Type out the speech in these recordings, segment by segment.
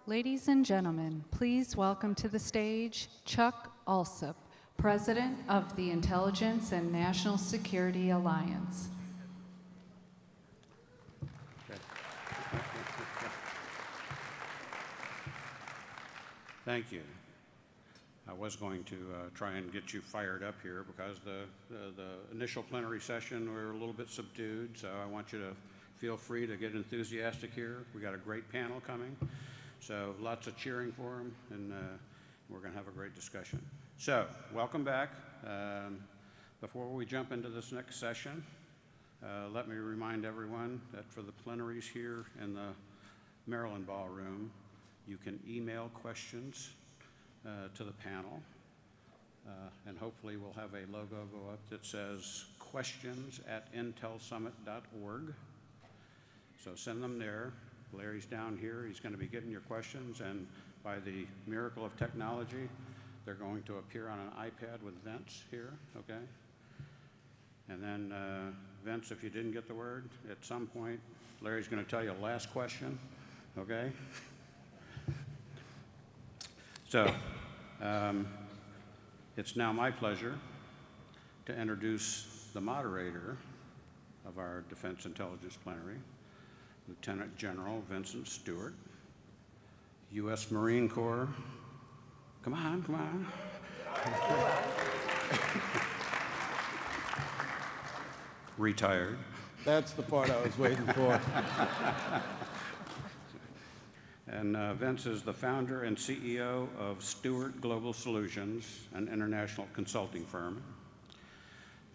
Ladies and gentlemen, please welcome to the stage Chuck Alsop, President of the Intelligence and National Security Alliance. Thank you. I was going to try and get you fired up here because the initial plenary session we were a little bit subdued, so I want you to feel free to get enthusiastic here. We got a great panel coming, so lots of cheering for them, and we're going to have a great discussion. So, welcome back. Before we jump into this next session, let me remind everyone that for the plenaries here in the Maryland Ballroom, you can email questions to the panel, and hopefully we'll have a logo go up that says questions@intelsummit.org. So send them there. Larry's down here. He's going to be getting your questions, and by the miracle of technology, they're going to appear on an iPad with Vince here, okay? And then, Vince, if you didn't get the word, at some point, Larry's going to tell you a last question, okay? So, it's now my pleasure to introduce the moderator of our Defense Intelligence Plenary, Lieutenant General Vincent Stewart, U.S. Marine Corps. Come on, come on. Retired. That's the part I was waiting for. And Vince is the founder and CEO of Stewart Global Solutions, an international consulting firm.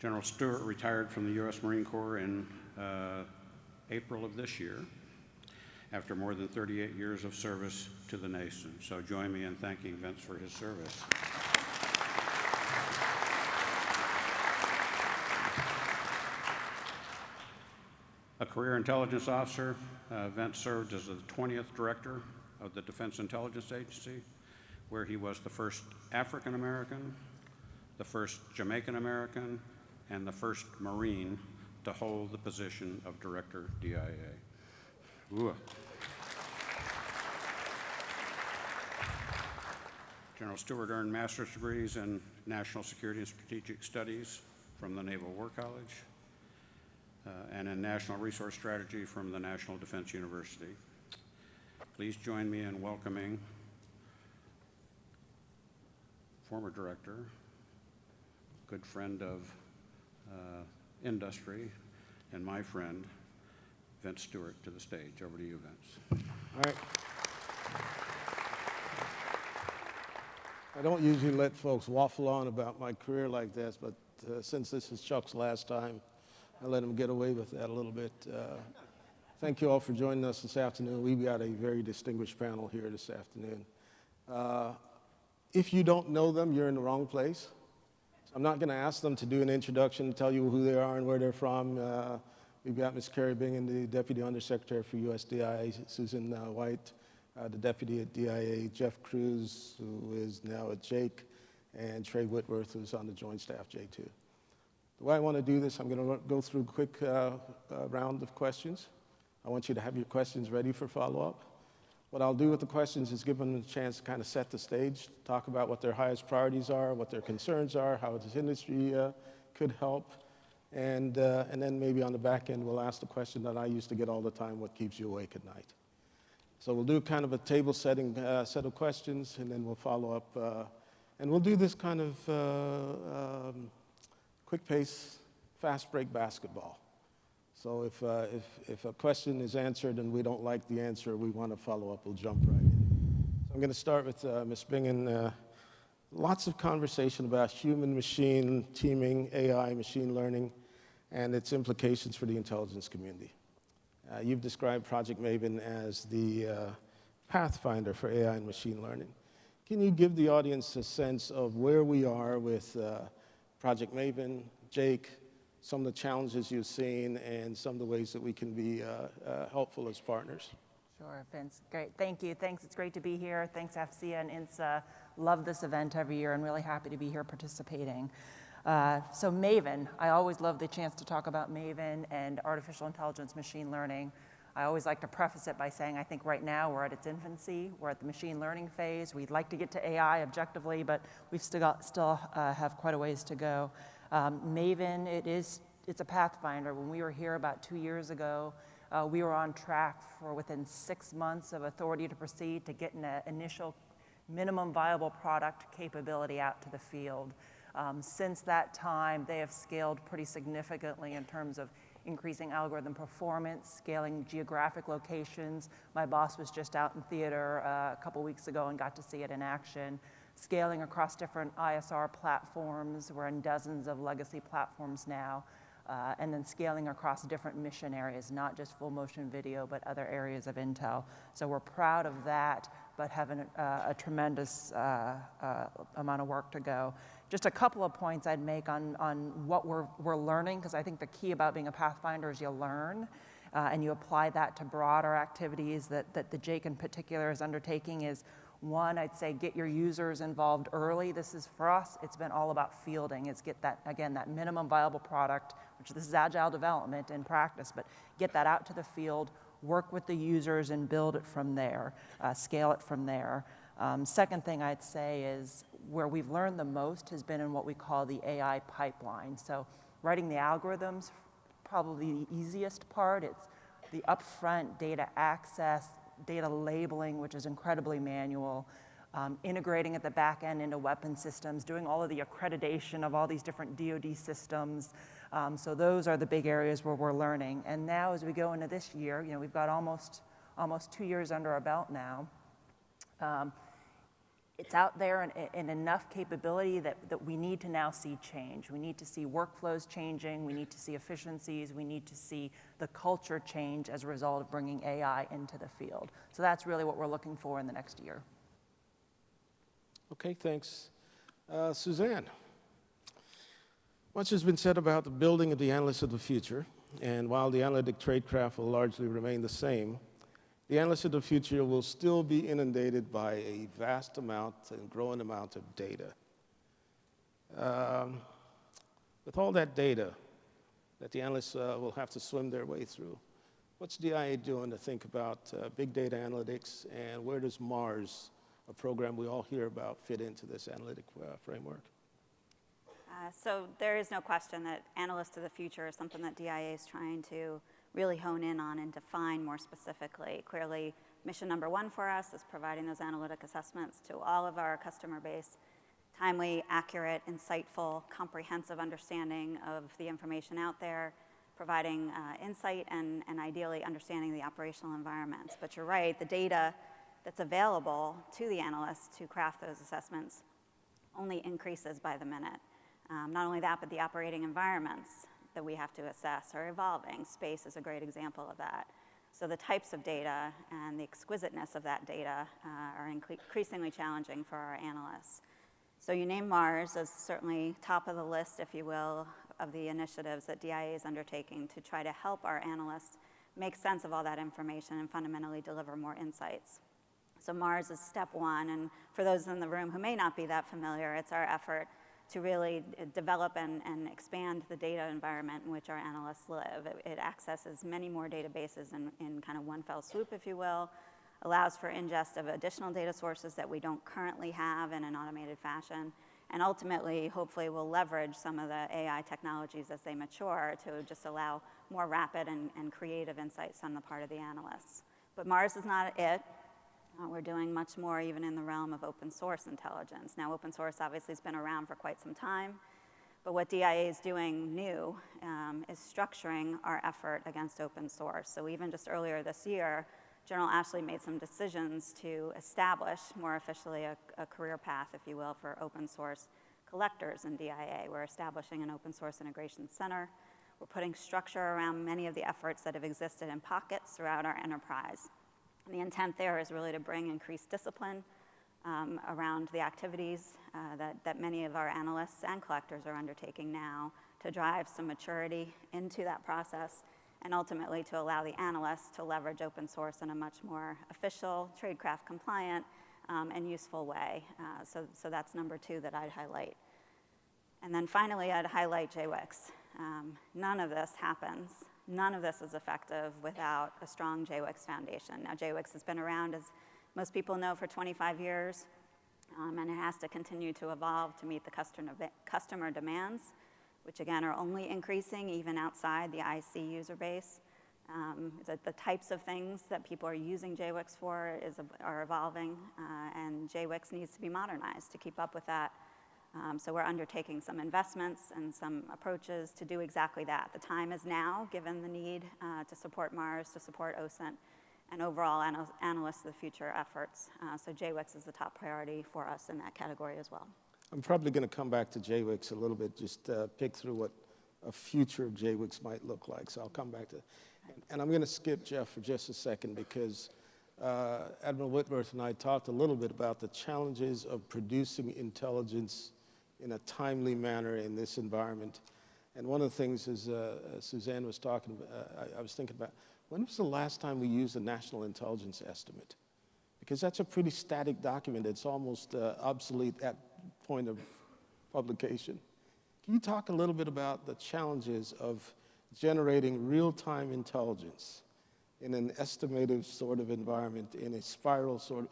General Stewart retired from the U.S. Marine Corps in April of this year after more than 38 years of service to the nation. So join me in thanking Vince for his service. A career intelligence officer, Vince served as the 20th director of the Defense Intelligence Agency, where he was the first African American, the first Jamaican American, and the first Marine to hold the position of Director DIA. Ooh. General Stewart earned master's degrees in National Security and Strategic Studies from the Naval War College, and in National Resource Strategy from the National Defense University. Please join me in welcoming former director, good friend of industry, and my friend, Vince Stewart, to the stage. Over to you, Vince. All right. I don't usually let folks waffle on about my career like this, but since this is Chuck's last time, I let him get away with that a little bit. Thank you all for joining us this afternoon. We've got a very distinguished panel here this afternoon. If you don't know them, you're in the wrong place. I'm not going to ask them to do an introduction, tell you who they are and where they're from. We've got Ms. Kari Bingen, the Deputy Undersecretary for USDIA, Suzanne White, the Deputy at DIA, Jeff Kruse, who is now at JAIC, and Trey Whitworth, who's on the Joint Staff J2. The way I want to do this, I'm going to go through a quick round of questions. I want you to have your questions ready for follow-up. What I'll do with the questions is give them a chance to kind of set the stage, talk about what their highest priorities are, what their concerns are, how this industry could help, and then maybe on the back end we'll ask the question that I used to get all the time: what keeps you awake at night? So we'll do kind of a table-setting set of questions, and then we'll follow up, and we'll do this kind of quick pace, fast break basketball. So if a question is answered and we don't like the answer, we want to follow up, we'll jump right in. So I'm going to start with Ms. Bingen. Lots of conversation about human-machine teaming, AI, machine learning, and its implications for the intelligence community. You've described Project Maven as the pathfinder for AI and machine learning. Can you give the audience a sense of where we are with Project Maven, JAIC, some of the challenges you've seen, and some of the ways that we can be helpful as partners? Sure, Vince. Great. Thank you. Thanks. It's great to be here. Thanks, AFCEA and INSA. Love this event every year and really happy to be here participating. So Maven, I always love the chance to talk about Maven and artificial intelligence, machine learning. I always like to preface it by saying I think right now we're at its infancy. We're at the machine learning phase. We'd like to get to AI objectively, but we've still have quite a ways to go. Maven, it's a pathfinder. When we were here about 2 years ago, we were on track for within 6 months of authority to proceed to get an initial minimum viable product capability out to the field. Since that time, they have scaled pretty significantly in terms of increasing algorithm performance, scaling geographic locations. My boss was just out in theater a couple weeks ago and got to see it in action. Scaling across different ISR platforms. We're in dozens of legacy platforms now. And then scaling across different mission areas, not just full motion video, but other areas of Intel. So we're proud of that, but having a tremendous amount of work to go. Just a couple of points I'd make on what we're learning, because I think the key about being a Pathfinder is you learn, and you apply that to broader activities that the JWIC in particular is undertaking is, one, I'd say get your users involved early. This is, for us, it's been all about fielding. It's get that, again, that minimum viable product, which this is agile development in practice, but get that out to the field, work with the users and build it from there, scale it from there. Second thing I'd say is where we've learned the most has been in what we call the AI pipeline. So writing the algorithms, probably the easiest part. It's the upfront data access, data labeling, which is incredibly manual, integrating at the back end into weapon systems, doing all of the accreditation of all these different DoD systems. So those are the big areas where we're learning. And now as we go into this year, we've got almost 2 years under our belt now. It's out there in enough capability that we need to now see change. We need to see workflows changing. We need to see efficiencies. We need to see the culture change as a result of bringing AI into the field. So that's really what we're looking for in the next year. Okay, thanks. Suzanne, much has been said about the building of the analysts of the future, and while the analytic tradecraft will largely remain the same, the analysts of the future will still be inundated by a vast amount and growing amount of data. With all that data that the analysts will have to swim their way through, what's DIA doing to think about big data analytics, and where does MARS, a program we all hear about, fit into this analytic framework? So there is no question that analysts of the future is something that DIA is trying to really hone in on and define more specifically. Clearly, mission number one for us is providing those analytic assessments to all of our customer base, timely, accurate, insightful, comprehensive understanding of the information out there, providing insight and ideally understanding the operational environments. But you're right, the data that's available to the analysts to craft those assessments only increases by the minute. Not only that, but the operating environments that we have to assess are evolving. Space is a great example of that. So the types of data and the exquisiteness of that data are increasingly challenging for our analysts. So you name MARS as certainly top of the list, if you will, of the initiatives that DIA is undertaking to try to help our analysts make sense of all that information and fundamentally deliver more insights. So MARS is step one, and for those in the room who may not be that familiar, it's our effort to really develop and expand the data environment in which our analysts live. It accesses many more databases in kind of one fell swoop, if you will, allows for ingest of additional data sources that we don't currently have in an automated fashion, and ultimately, hopefully, will leverage some of the AI technologies as they mature to just allow more rapid and creative insights on the part of the analysts. But MARS is not it. We're doing much more even in the realm of open source intelligence. Now, open source obviously has been around for quite some time, but what DIA is doing new is structuring our effort against open source. So even just earlier this year, General Ashley made some decisions to establish more officially a career path, if you will, for open source collectors in DIA. We're establishing an open source integration center. We're putting structure around many of the efforts that have existed in pockets throughout our enterprise. And the intent there is really to bring increased discipline around the activities that many of our analysts and collectors are undertaking now to drive some maturity into that process and ultimately to allow the analysts to leverage open source in a much more official, tradecraft compliant, and useful way. So that's number two that I'd highlight. And then finally, I'd highlight JWICS. None of this happens None of this is effective without a strong JWICS foundation. Now, JWICS has been around, as most people know, for 25 years, and it has to continue to evolve to meet the customer demands, which again are only increasing even outside the IC user base. The types of things that people are using JWICS for are evolving, and JWICS needs to be modernized to keep up with that. So we're undertaking some investments and some approaches to do exactly that. The time is now, given the need to support Mars, to support OSINT, and overall analysts of the future efforts. So JWICS is the top priority for us in that category as well. I'm probably going to come back to JWICS a little bit, just pick through what a future of JWICS might look like. So I'll come back to, and I'm going to skip Jeff for just a second because Admiral Whitworth and I talked a little bit about the challenges of producing intelligence in a timely manner in this environment. And one of the things is, Suzanne was talking, I was thinking about, when was the last time we used a national intelligence estimate? Because that's a pretty static document. It's almost obsolete at point of publication. Can you talk a little bit about the challenges of generating real-time intelligence in an estimative sort of environment, in a spiral sort of?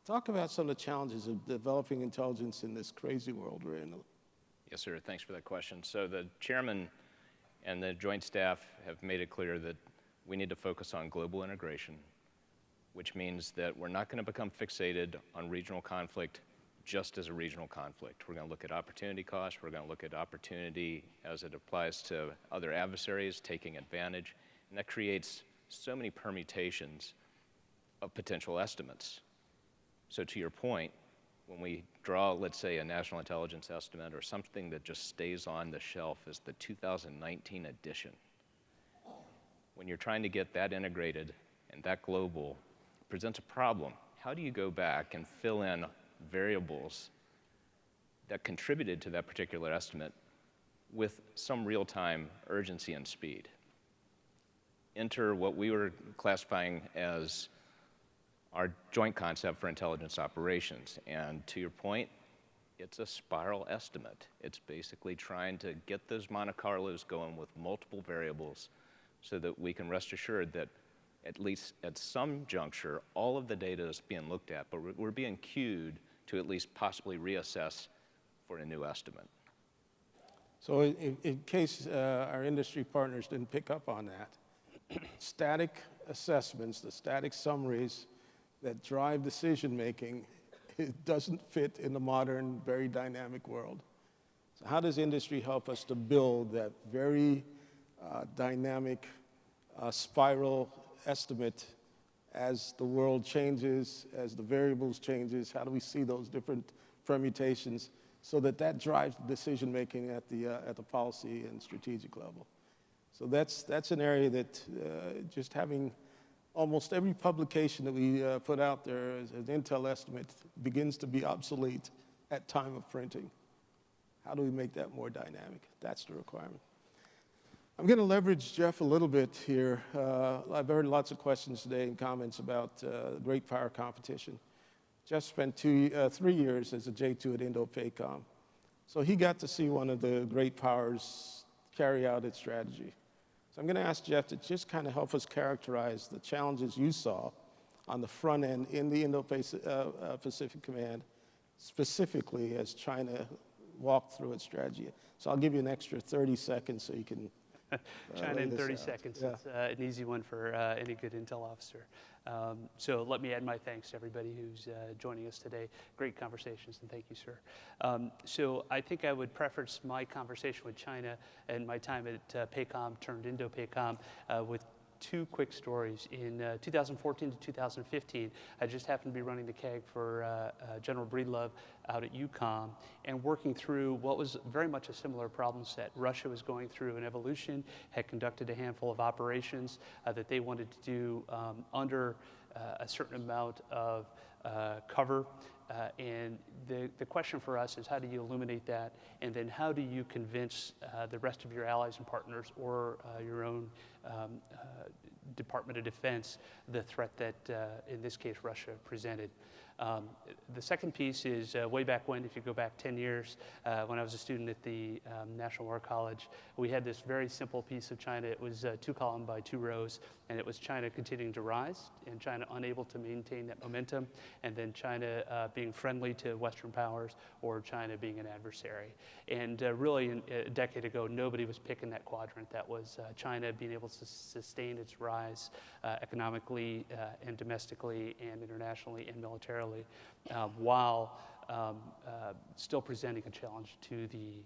Talk about some of the challenges of developing intelligence in this crazy world we're in. Yes, sir. Thanks for that question. So the chairman and the joint staff have made it clear that we need to focus on global integration, which means that we're not going to become fixated on regional conflict just as a regional conflict. We're going to look at opportunity costs. We're going to look at opportunity as it applies to other adversaries taking advantage. And that creates so many permutations of potential estimates. So to your point, when we draw, let's say, a national intelligence estimate or something that just stays on the shelf as the 2019 edition, when you're trying to get that integrated and that global, it presents a problem. How do you go back and fill in variables that contributed to that particular estimate with some real-time urgency and speed? Enter what we were classifying as our joint concept for intelligence operations. And to your point, it's a spiral estimate. It's basically trying to get those Monte Carlos going with multiple variables so that we can rest assured that at least at some juncture, all of the data is being looked at, but we're being cued to at least possibly reassess for a new estimate. So in case our industry partners didn't pick up on that, static assessments, the static summaries that drive decision-making, it doesn't fit in the modern, very dynamic world. So how does industry help us to build that very dynamic spiral estimate as the world changes, as the variables changes? How do we see those different permutations so that that drives decision-making at the policy and strategic level? So that's an area that just having almost every publication that we put out there as an Intel estimate begins to be obsolete at time of printing. How do we make that more dynamic? That's the requirement. I'm going to leverage Jeff a little bit here. I've heard lots of questions today and comments about great power competition. Jeff spent 3 years as a J2 at Indo-Pacific. So he got to see one of the great powers carry out its strategy. So I'm going to ask Jeff to just kind of help us characterize the challenges you saw on the front end in the Indo-Pacific Command, specifically as China walked through its strategy. So I'll give you an extra 30 seconds so you can China in 30 seconds. Yeah. It's an easy one for any good intel officer. So let me add my thanks to everybody who's joining us today. Great conversations, and thank you, sir. So I think I would preface my conversation with China and my time at PACOM turned Indo-Pacific with 2 quick stories. In 2014 to 2015, I just happened to be running the CAG for General Breedlove out at UCOM and working through what was very much a similar problem set. Russia was going through an evolution, had conducted a handful of operations that they wanted to do under a certain amount of cover. And the question for us is how do you illuminate that, and then how do you convince the rest of your allies and partners or your own Department of Defense the threat that, in this case, Russia presented. The second piece is way back when, if you go back 10 years, when I was a student at the National War College, we had this very simple piece of China. It was 2 column by 2 rows, and it was China continuing to rise, and China unable to maintain that momentum, and then China being friendly to Western powers, or China being an adversary. And really, a decade ago, nobody was picking that quadrant. That was China being able to sustain its rise economically and domestically and internationally and militarily, while still presenting a challenge to the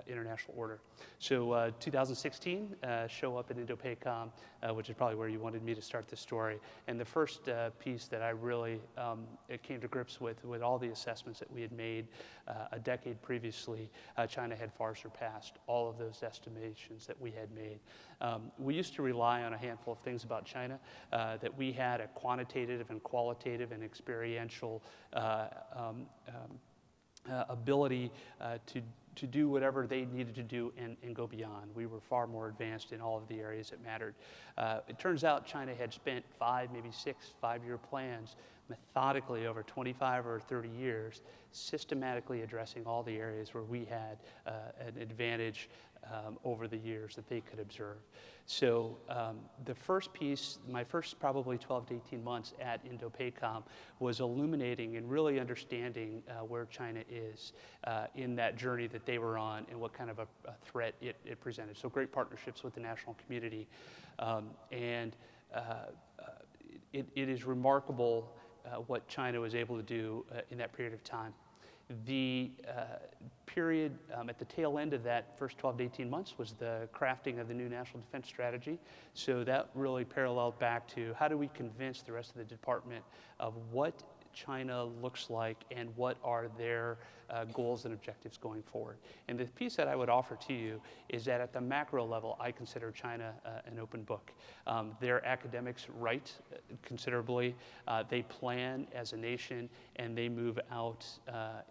international order. So 2016, show up in Indo-Pacific, which is probably where you wanted me to start the story. And the first piece that I really came to grips with all the assessments that we had made a decade previously, China had far surpassed all of those estimations that we had made. We used to rely on a handful of things about China, that we had a quantitative and qualitative and experiential ability to do whatever they needed to do and go beyond. We were far more advanced in all of the areas that mattered. It turns out China had spent 5, maybe 6 5-year plans methodically over 25 or 30 years, systematically addressing all the areas where we had an advantage over the years that they could observe. So the first piece, my first probably 12 to 18 months at Indo-Pacific was illuminating and really understanding where China is in that journey that they were on and what kind of a threat it presented. So great partnerships with the national community. It is remarkable what China was able to do in that period of time. The period at the tail end of that first 12 to 18 months was the crafting of the new national defense strategy. So that really paralleled back to how do we convince the rest of the department of what China looks like and what are their goals and objectives going forward. And the piece that I would offer to you is that at the macro level, I consider China an open book. Their academics write considerably. They plan as a nation, and they move out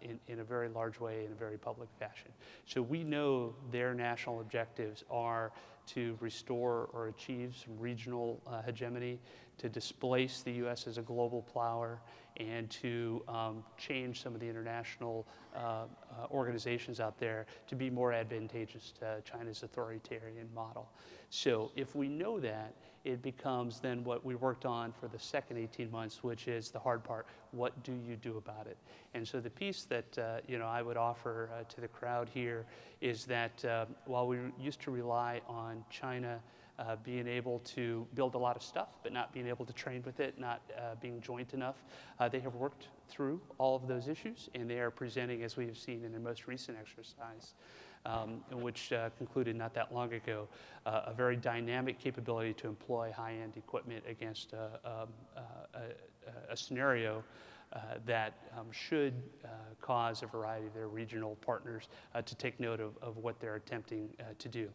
in a very large way, in a very public fashion. So we know their national objectives are to restore or achieve some regional hegemony, to displace the U.S. as a global power, and to change some of the international organizations out there to be more advantageous to China's authoritarian model. So if we know that, it becomes then what we worked on for the second 18 months, which is the hard part. What do you do about it? And so the piece that I would offer to the crowd here is that while we used to rely on China being able to build a lot of stuff, but not being able to train with it, not being joint enough, they have worked through all of those issues, and they are presenting, as we have seen in the most recent exercise, which concluded not that long ago, a very dynamic capability to employ high-end equipment against a scenario that should cause a variety of their regional partners to take note of what they're attempting to do.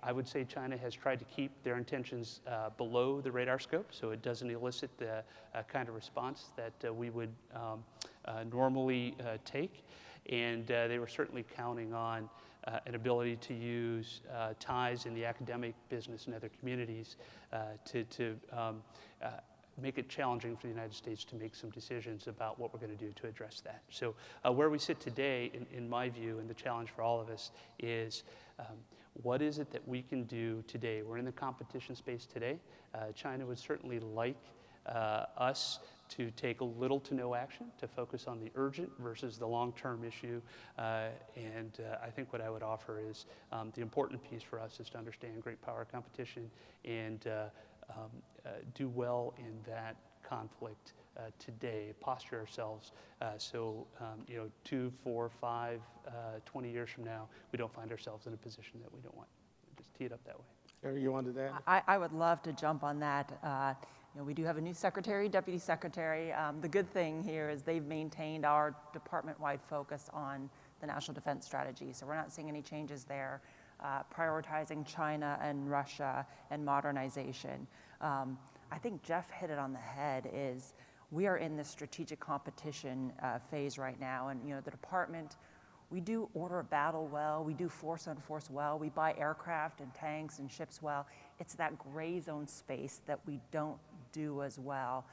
I would say China has tried to keep their intentions below the radar scope, so it doesn't elicit the kind of response that we would normally take. And they were certainly counting on an ability to use ties in the academic, business, and other communities to make it challenging for the United States to make some decisions about what we're going to do to address that. So where we sit today, in my view, and the challenge for all of us is what is it that we can do today? We're in the competition space today. China would certainly like us to take little to no action, to focus on the urgent versus the long-term issue. And I think what I would offer is the important piece for us is to understand great power competition and do well in that conflict today, posture ourselves so 2, 4, 5, 20 years from now, we don't find ourselves in a position that we don't want. Just tee it up that way. Kari, you wanted that? I would love to jump on that. We do have a new secretary, deputy secretary. The good thing here is they've maintained our department-wide focus on the national defense strategy. So we're not seeing any changes there, prioritizing China and Russia and modernization. I think Jeff hit it on the head is we are in this strategic competition phase right now. And, the department We do order of battle well, we do force on force well, we buy aircraft and tanks and ships well. It's that gray zone space that we don't do as well.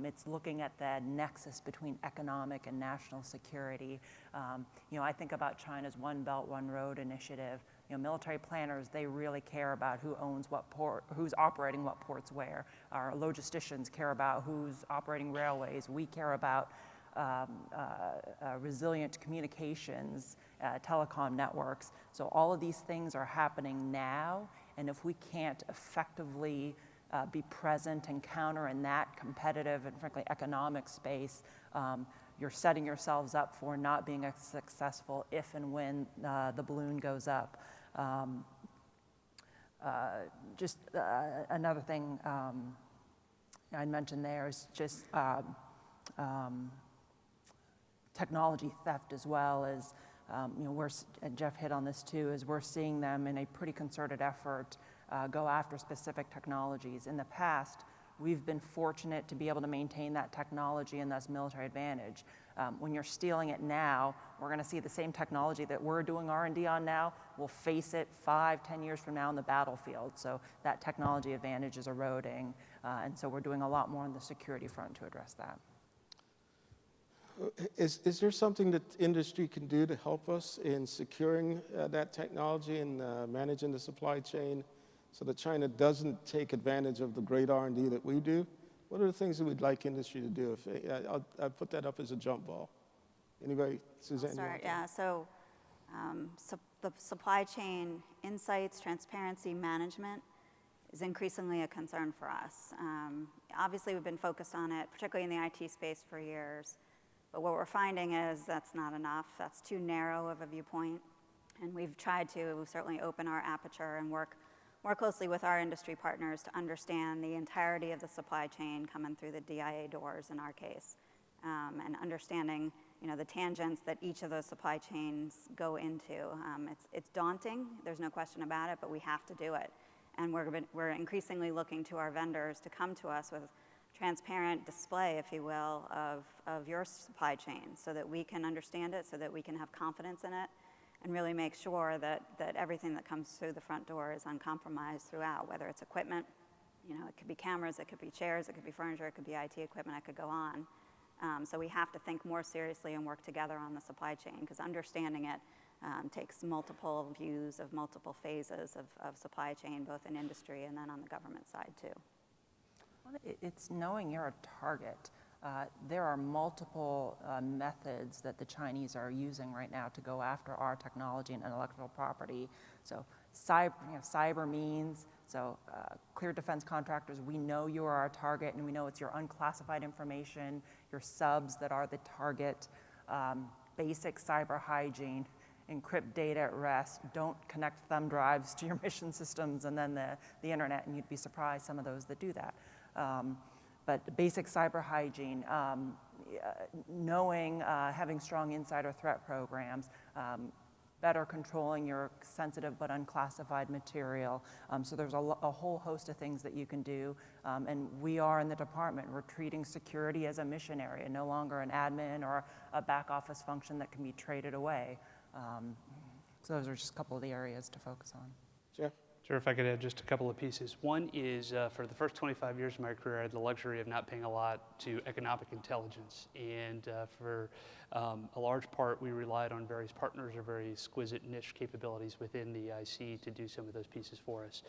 It's looking at the nexus between economic and national security. I think about China's One Belt, One Road initiative. Military planners, they really care about who owns what port, who's operating what ports where. Our logisticians care about who's operating railways. We care about resilient communications, telecom networks. So all of these things are happening now, and if we can't effectively be present and counter in that competitive and frankly economic space, you're setting yourselves up for not being as successful if and when the balloon goes up. Another thing I mentioned there is just technology theft as well as, and Jeff hit on this too, is we're seeing them in a pretty concerted effort go after specific technologies. In the past, we've been fortunate to be able to maintain that technology and thus military advantage. When you're stealing it now, we're going to see the same technology that we're doing R&D on now. We'll face it 5-10 years from now in the battlefield. So that technology advantage is eroding. And so we're doing a lot more on the security front to address that. Is there something that industry can do to help us in securing that technology and managing the supply chain so that China doesn't take advantage of the great R&D that we do? What are the things that we'd like industry to do? I'll put that up as a jump ball. Anybody? Suzanne? I'll start, yeah. So the supply chain insights, transparency, management is increasingly a concern for us. Obviously, we've been focused on it, particularly in the IT space for years. But what we're finding is that's not enough. That's too narrow of a viewpoint. And we've tried to certainly open our aperture and work more closely with our industry partners to understand the entirety of the supply chain coming through the DIA doors in our case, and understanding the tangents that each of those supply chains go into. It's daunting, there's no question about it, but we have to do it. And we're increasingly looking to our vendors to come to us with transparent display, if you will, of your supply chain so that we can understand it, so that we can have confidence in it, and really make sure that everything that comes through the front door is uncompromised throughout, whether it's equipment, it could be cameras, it could be chairs, it could be furniture, it could be IT equipment, I could go on. So we have to think more seriously and work together on the supply chain, because understanding it takes multiple views of multiple phases of supply chain, both in industry and then on the government side too. It's knowing you're a target. There are multiple methods that the Chinese are using right now to go after our technology and intellectual property. So cyber means, clear defense contractors, we know you are our target and we know it's your unclassified information, your subs that are the target, basic cyber hygiene, encrypt data at rest, don't connect thumb drives to your mission systems and then the internet, and you'd be surprised some of those that do that. But basic cyber hygiene, knowing, having strong insider threat programs, better controlling your sensitive but unclassified material. So there's a whole host of things that you can do. And we are in the department, we're treating security as a mission area, no longer an admin or a back office function that can be traded away. So those are just a couple of the areas to focus on. Jeff? Sure, if I could add just a couple of pieces. One is for the first 25 years of my career, I had the luxury of not paying a lot to economic intelligence. And for a large part, we relied on various partners or very exquisite niche capabilities within the IC to do some of those pieces for us.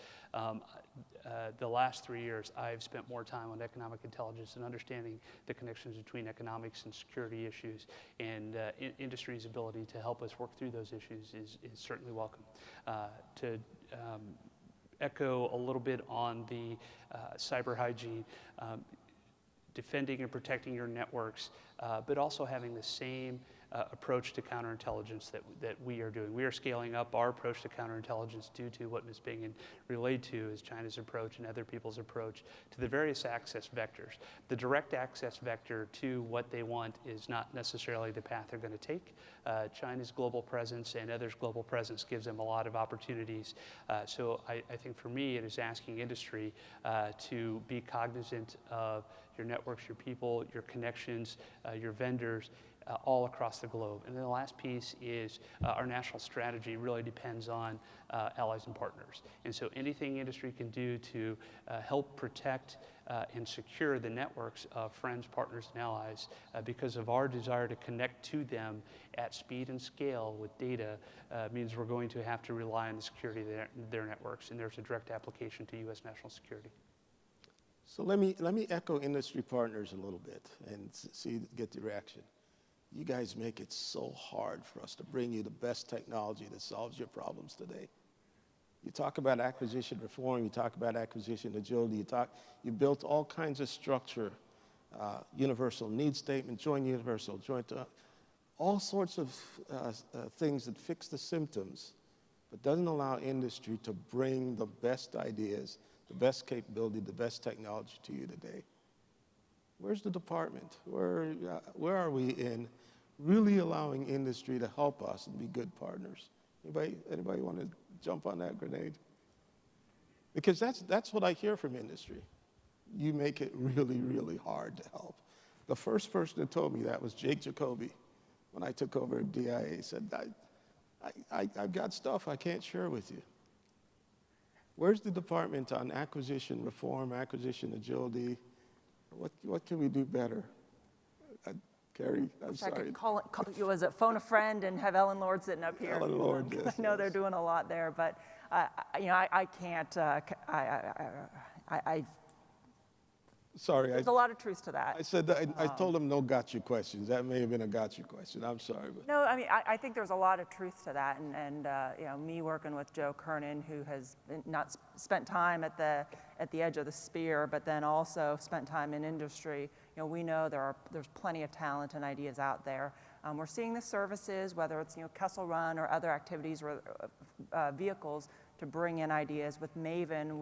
The last 3 years, I've spent more time on economic intelligence and understanding the connections between economics and security issues, and industry's ability to help us work through those issues is certainly welcome. To echo a little bit on the cyber hygiene, defending and protecting your networks, but also having the same approach to counterintelligence that we are doing. We are scaling up our approach to counterintelligence due to what Ms. Bingen relayed to as China's approach and other people's approach to the various access vectors. The direct access vector to what they want is not necessarily the path they're going to take. China's global presence and others' global presence gives them a lot of opportunities. So I think for me, it is asking industry to be cognizant of your networks, your people, your connections, your vendors, all across the globe. And then the last piece is our national strategy really depends on allies and partners. And so anything industry can do to help protect and secure the networks of friends, partners, and allies because of our desire to connect to them at speed and scale with data means we're going to have to rely on the security of their networks, and there's a direct application to U.S. national security. So let me echo industry partners a little bit and get the reaction. You guys make it so hard for us to bring you the best technology that solves your problems today. You talk about acquisition reform, you talk about acquisition agility, you built all kinds of structure, universal need statement, joint universal, joint, all sorts of things that fix the symptoms, but doesn't allow industry to bring the best ideas, the best capability, the best technology to you today. Where's the department? Where are we in really allowing industry to help us and be good partners? Anybody want to jump on that grenade? Because that's what I hear from industry. You make it really, really hard to help. The first person that told me that was Jake Jacoby when I took over at DIA. He said, I've got stuff I can't share with you. Where's the department on acquisition reform, acquisition agility? What can we do better? Kari, I'm sorry. I could was it phone a friend and have Ellen Lord sitting up here? Ellen Lord, yes. I know they're doing a lot there, but I can't. Sorry. There's a lot of truth to that. I said I told him no gotcha questions. That may have been a gotcha question. I'm sorry. But. No, I mean, I think there's a lot of truth to that, and me working with Joe Kernan, who has not spent time at the edge of the spear, but then also spent time in industry. We know there's plenty of talent and ideas out there. We're seeing the services, whether it's Kessel Run or other activities or vehicles, to bring in ideas. With Maven,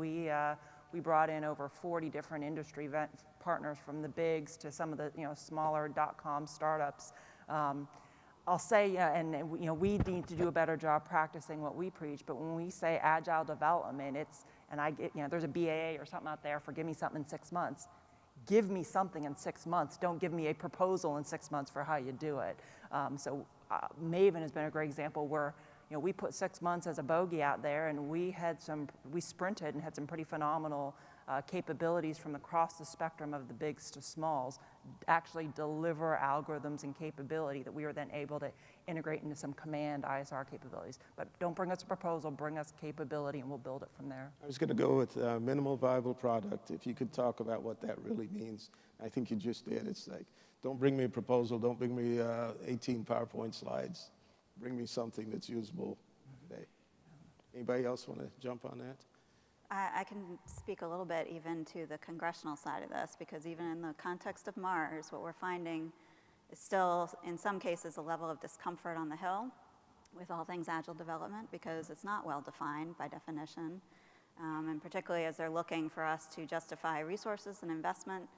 we brought in over 40 different industry partners, from the bigs to some of the smaller .com startups. I'll say, we need to do a better job practicing what we preach. But when we say agile development, there's a BAA or something out there for give me something in 6 months. Give me something in 6 months. Don't give me a proposal in 6 months for how you do it. Maven has been a great example where we put 6 months as a bogey out there, and we sprinted and had some pretty phenomenal capabilities from across the spectrum of the bigs to smalls, actually deliver algorithms and capability that we were then able to integrate into some command ISR capabilities. But don't bring us a proposal, bring us capability, and we'll build it from there. I was going to go with minimal viable product. If you could talk about what that really means. I think you just did. It's like, don't bring me a proposal, don't bring me 18 PowerPoint slides. Bring me something that's usable today. Anybody else want to jump on that? I can speak a little bit even to the congressional side of this, because even in the context of Mars, what we're finding is still, in some cases, a level of discomfort on the Hill with all things agile development, because it's not well defined by definition. And particularly as they're looking for us to justify resources and investment,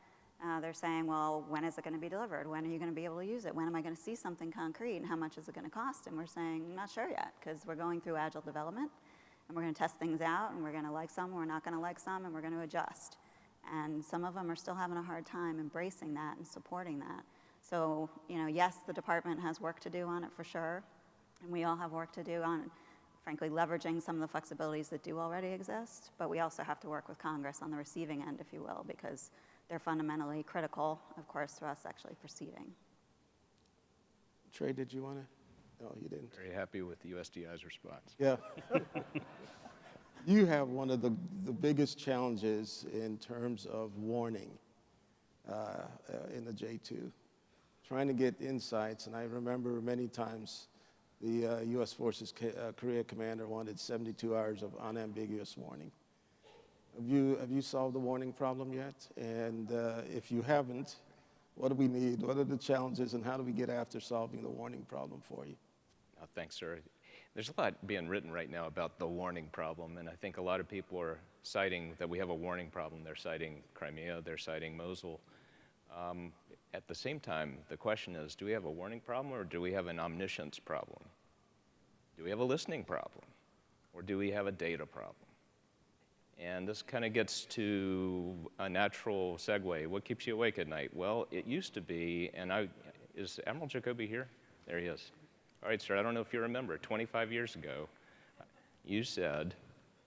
they're saying, well, when is it going to be delivered? When are you going to be able to use it? When am I going to see something concrete? And how much is it going to cost? And we're saying, I'm not sure yet, because we're going through agile development. And we're going to test things out, and we're going to like some, we're not going to like some, and we're going to adjust. And some of them are still having a hard time embracing that and supporting that. So, yes, the department has work to do on it for sure, and we all have work to do on, frankly, leveraging some of the flexibilities that do already exist, but we also have to work with Congress on the receiving end, if you will, because they're fundamentally critical, of course, to us actually proceeding. Trey, did you want to? No, you didn't. Very happy with the USDI's response. Yeah. You have one of the biggest challenges in terms of warning in the J2, trying to get insights. And I remember many times the U.S. Forces Korea commander wanted 72 hours of unambiguous warning. Have you solved the warning problem yet? And if you haven't, what do we need? What are the challenges, and how do we get after solving the warning problem for you? Thanks, sir. There's a lot being written right now about the warning problem, and I think a lot of people are citing that we have a warning problem. They're citing Crimea, they're citing Mosul. At the same time, the question is, do we have a warning problem, or do we have an omniscience problem? Do we have a listening problem, or do we have a data problem? And this kind of gets to a natural segue. What keeps you awake at night? Well, it used to be, and is Admiral Jacoby here? There he is. All right, sir, I don't know if you remember, 25 years ago, you said,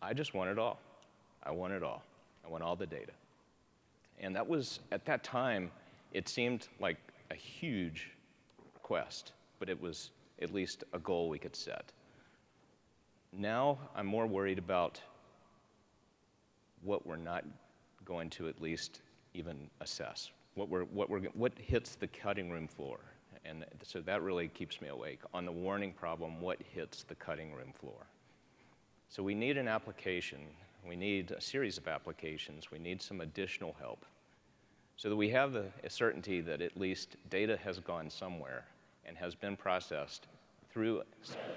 I just want it all. I want it all. I want all the data. And that was, at that time, it seemed like a huge quest, but it was at least a goal we could set. Now, I'm more worried about what we're not going to at least even assess, what hits the cutting room floor. And so that really keeps me awake. On the warning problem, what hits the cutting room floor? So we need an application. We need a series of applications. We need some additional help so that we have the certainty that at least data has gone somewhere and has been processed through,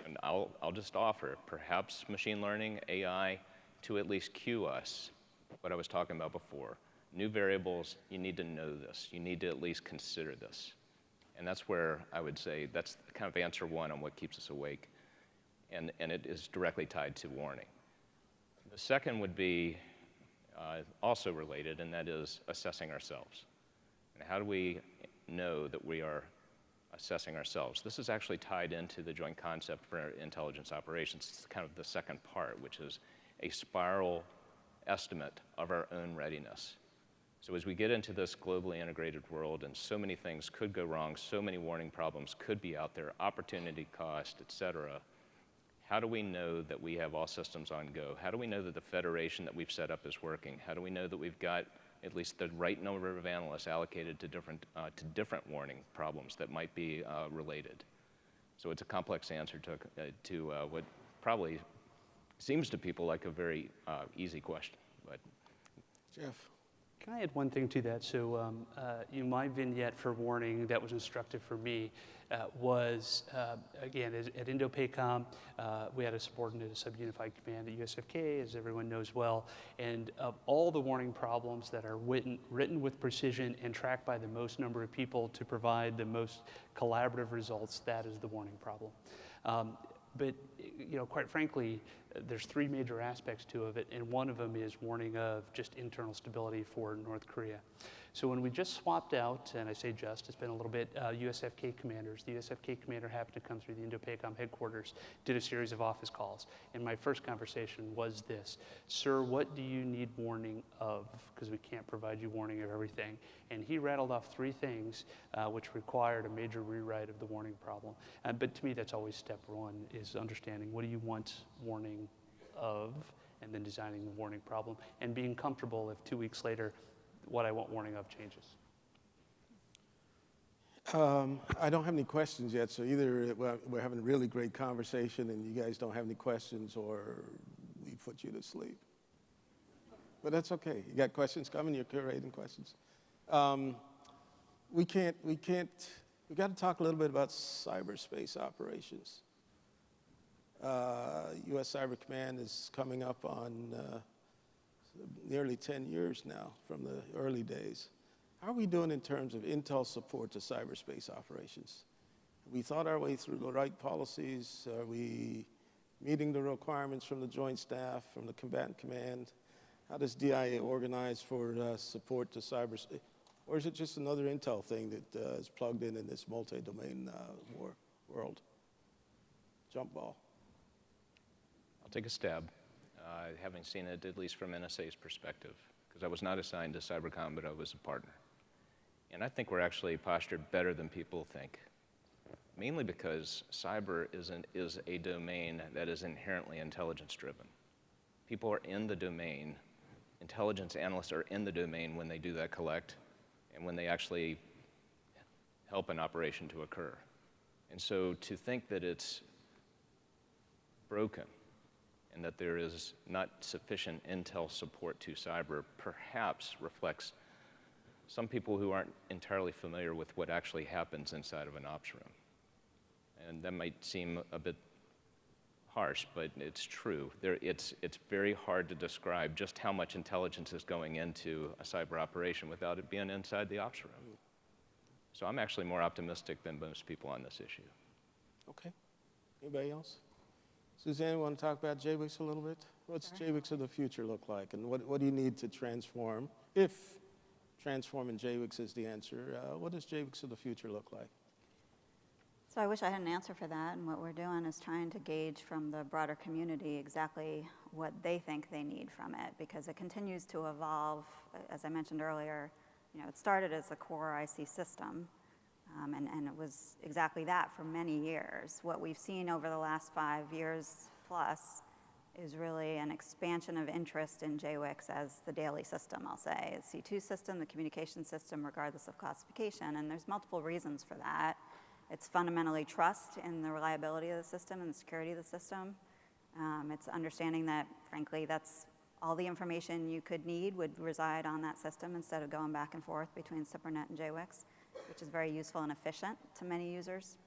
and I'll just offer, perhaps machine learning, AI, to at least cue us what I was talking about before. New variables, you need to know this. You need to at least consider this. And that's where I would say that's kind of answer one on what keeps us awake. And it is directly tied to warning. The second would be also related, and that is assessing ourselves. And how do we know that we are assessing ourselves? This is actually tied into the joint concept for intelligence operations. It's kind of the second part, which is a spiral estimate of our own readiness. So as we get into this globally integrated world, and so many things could go wrong, so many warning problems could be out there, opportunity cost, et cetera, how do we know that we have all systems on go? How do we know that the federation that we've set up is working? How do we know that we've got at least the right number of analysts allocated to different warning problems that might be related? So it's a complex answer to what probably seems to people like a very easy question. But Jeff. Can I add one thing to that? So my vignette for warning that was instructive for me was, again, at Indo-Pacom, we had a subordinate, a sub-unified command at USFK, as everyone knows well, and of all the warning problems that are written with precision and tracked by the most number of people to provide the most collaborative results, that is the warning problem. But quite frankly, there's three major aspects to it, and one of them is warning of just internal stability for North Korea. So when we just swapped out, and I say just, it's been a little bit, USFK commanders, the USFK commander happened to come through the Indo-Pacom headquarters, did a series of office calls, and my first conversation was this: sir, what do you need warning of? Because we can't provide you warning of everything. And he rattled off three things which required a major rewrite of the warning problem. But to me, that's always step one, is understanding what do you want warning of, and then designing the warning problem, and being comfortable if 2 weeks later, what I want warning of changes. I don't have any questions yet, so either we're having a really great conversation and you guys don't have any questions, or we put you to sleep. But that's okay. You got questions coming? You're curating questions. We got to talk a little bit about cyberspace operations. U.S. Cyber Command is coming up on nearly 10 years now from the early days. How are we doing in terms of intel support to cyberspace operations? Have we thought our way through the right policies? Are we meeting the requirements from the Joint Staff, from the Combatant Command? How does DIA organize for support to cyberspace? Or is it just another intel thing that is plugged in this multi-domain world? Jump ball. I'll take a stab, having seen it at least from NSA's perspective, because I was not assigned to Cybercom, but I was a partner. And I think we're actually postured better than people think, mainly because cyber is a domain that is inherently intelligence-driven. People are in the domain. Intelligence analysts are in the domain when they do that collect and when they actually help an operation to occur. And so to think that it's broken and that there is not sufficient intel support to cyber perhaps reflects some people who aren't entirely familiar with what actually happens inside of an ops room. And that might seem a bit harsh, but it's true. It's very hard to describe just how much intelligence is going into a cyber operation without it being inside the ops room. So I'm actually more optimistic than most people on this issue. Okay. Anybody else? Suzanne, want to talk about JWICS a little bit? What's JWICS of the future look like, and what do you need to transform? If transforming JWICS is the answer, what does JWICS of the future look like? So I wish I had an answer for that, and what we're doing is trying to gauge from the broader community exactly what they think they need from it, because it continues to evolve. As I mentioned earlier, it started as a core IC system, and it was exactly that for many years. What we've seen over the last 5 years plus is really an expansion of interest in JWICS as the daily system, I'll say. The C2 system, the communication system, regardless of classification, and there's multiple reasons for that. It's fundamentally trust in the reliability of the system and the security of the system. It's understanding that, frankly, that's all the information you could need would reside on that system instead of going back and forth between SIPRNet and JWICS, which is very useful and efficient to many users.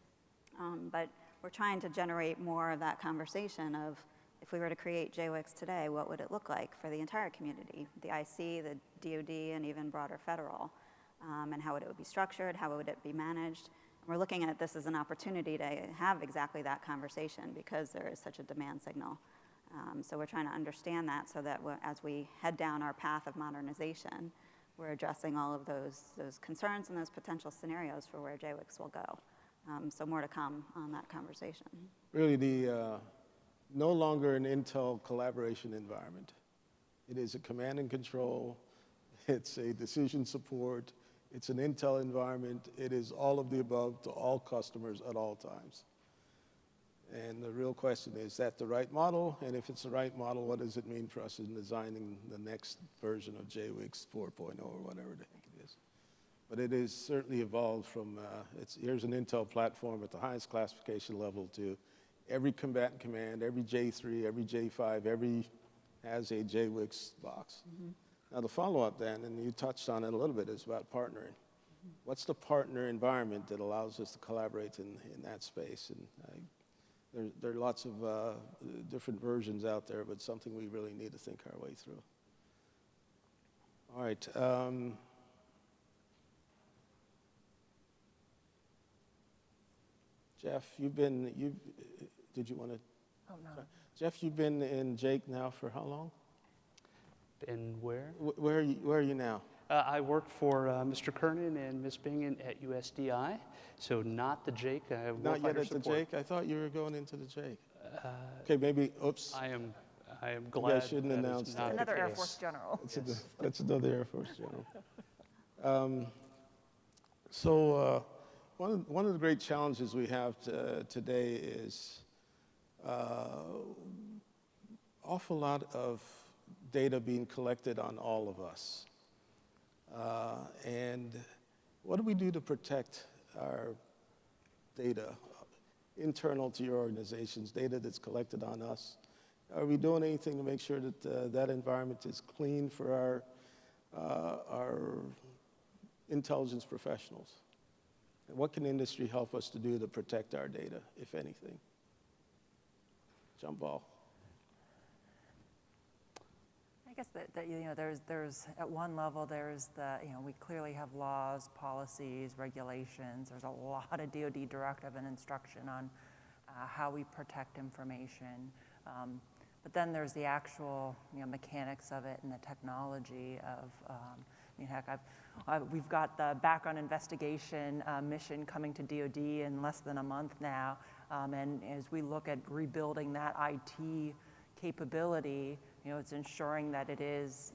But we're trying to generate more of that conversation of, if we were to create JWICS today, what would it look like for the entire community, the IC, the DoD, and even broader federal, and how would it be structured, how would it be managed? We're looking at this as an opportunity to have exactly that conversation because there is such a demand signal. So we're trying to understand that so that as we head down our path of modernization, we're addressing all of those concerns and those potential scenarios for where JWICS will go. So more to come on that conversation. Really, no longer an Intel collaboration environment. It is a command and control. It's a decision support. It's an Intel environment. It is all of the above to all customers at all times. And the real question is that the right model? And if it's the right model, what does it mean for us in designing the next version of JWICS 4.0 or whatever the heck it is? But it is certainly evolved from, here's an Intel platform at the highest classification level to every combatant command, every J3, every J5, every has a JWICS box. Mm-hmm. Now the follow-up then, and you touched on it a little bit, is about partnering. Mm-hmm. What's the partner environment that allows us to collaborate in that space? And there are lots of different versions out there, but something we really need to think our way through. All right. Jeff, did you want to? Oh, no. Sorry. Jeff, you've been in JAIC now for how long? And where? Where are you now? I work for Mr. Kernan and Ms. Bingen at USDI, so not the JAIC. Not yet at the JAIC? I thought you were going into the JAIC. Okay, maybe, oops. I am glad I shouldn't announce that. Another Air Force general. That's another Air Force general. So one of the great challenges we have today is awful lot of data being collected on all of us. And what do we do to protect our data, internal to your organizations, data that's collected on us? Are we doing anything to make sure that that environment is clean for our intelligence professionals? And what can industry help us to do to protect our data, if anything? Jump ball. I guess that there's at one level there's we clearly have laws, policies, regulations. There's a lot of DoD directive and instruction on how we protect information. But then there's the actual mechanics of it and the technology of. We've got the background investigation mission coming to DoD in less than a month now, and as we look at rebuilding that IT capability, it's ensuring that it is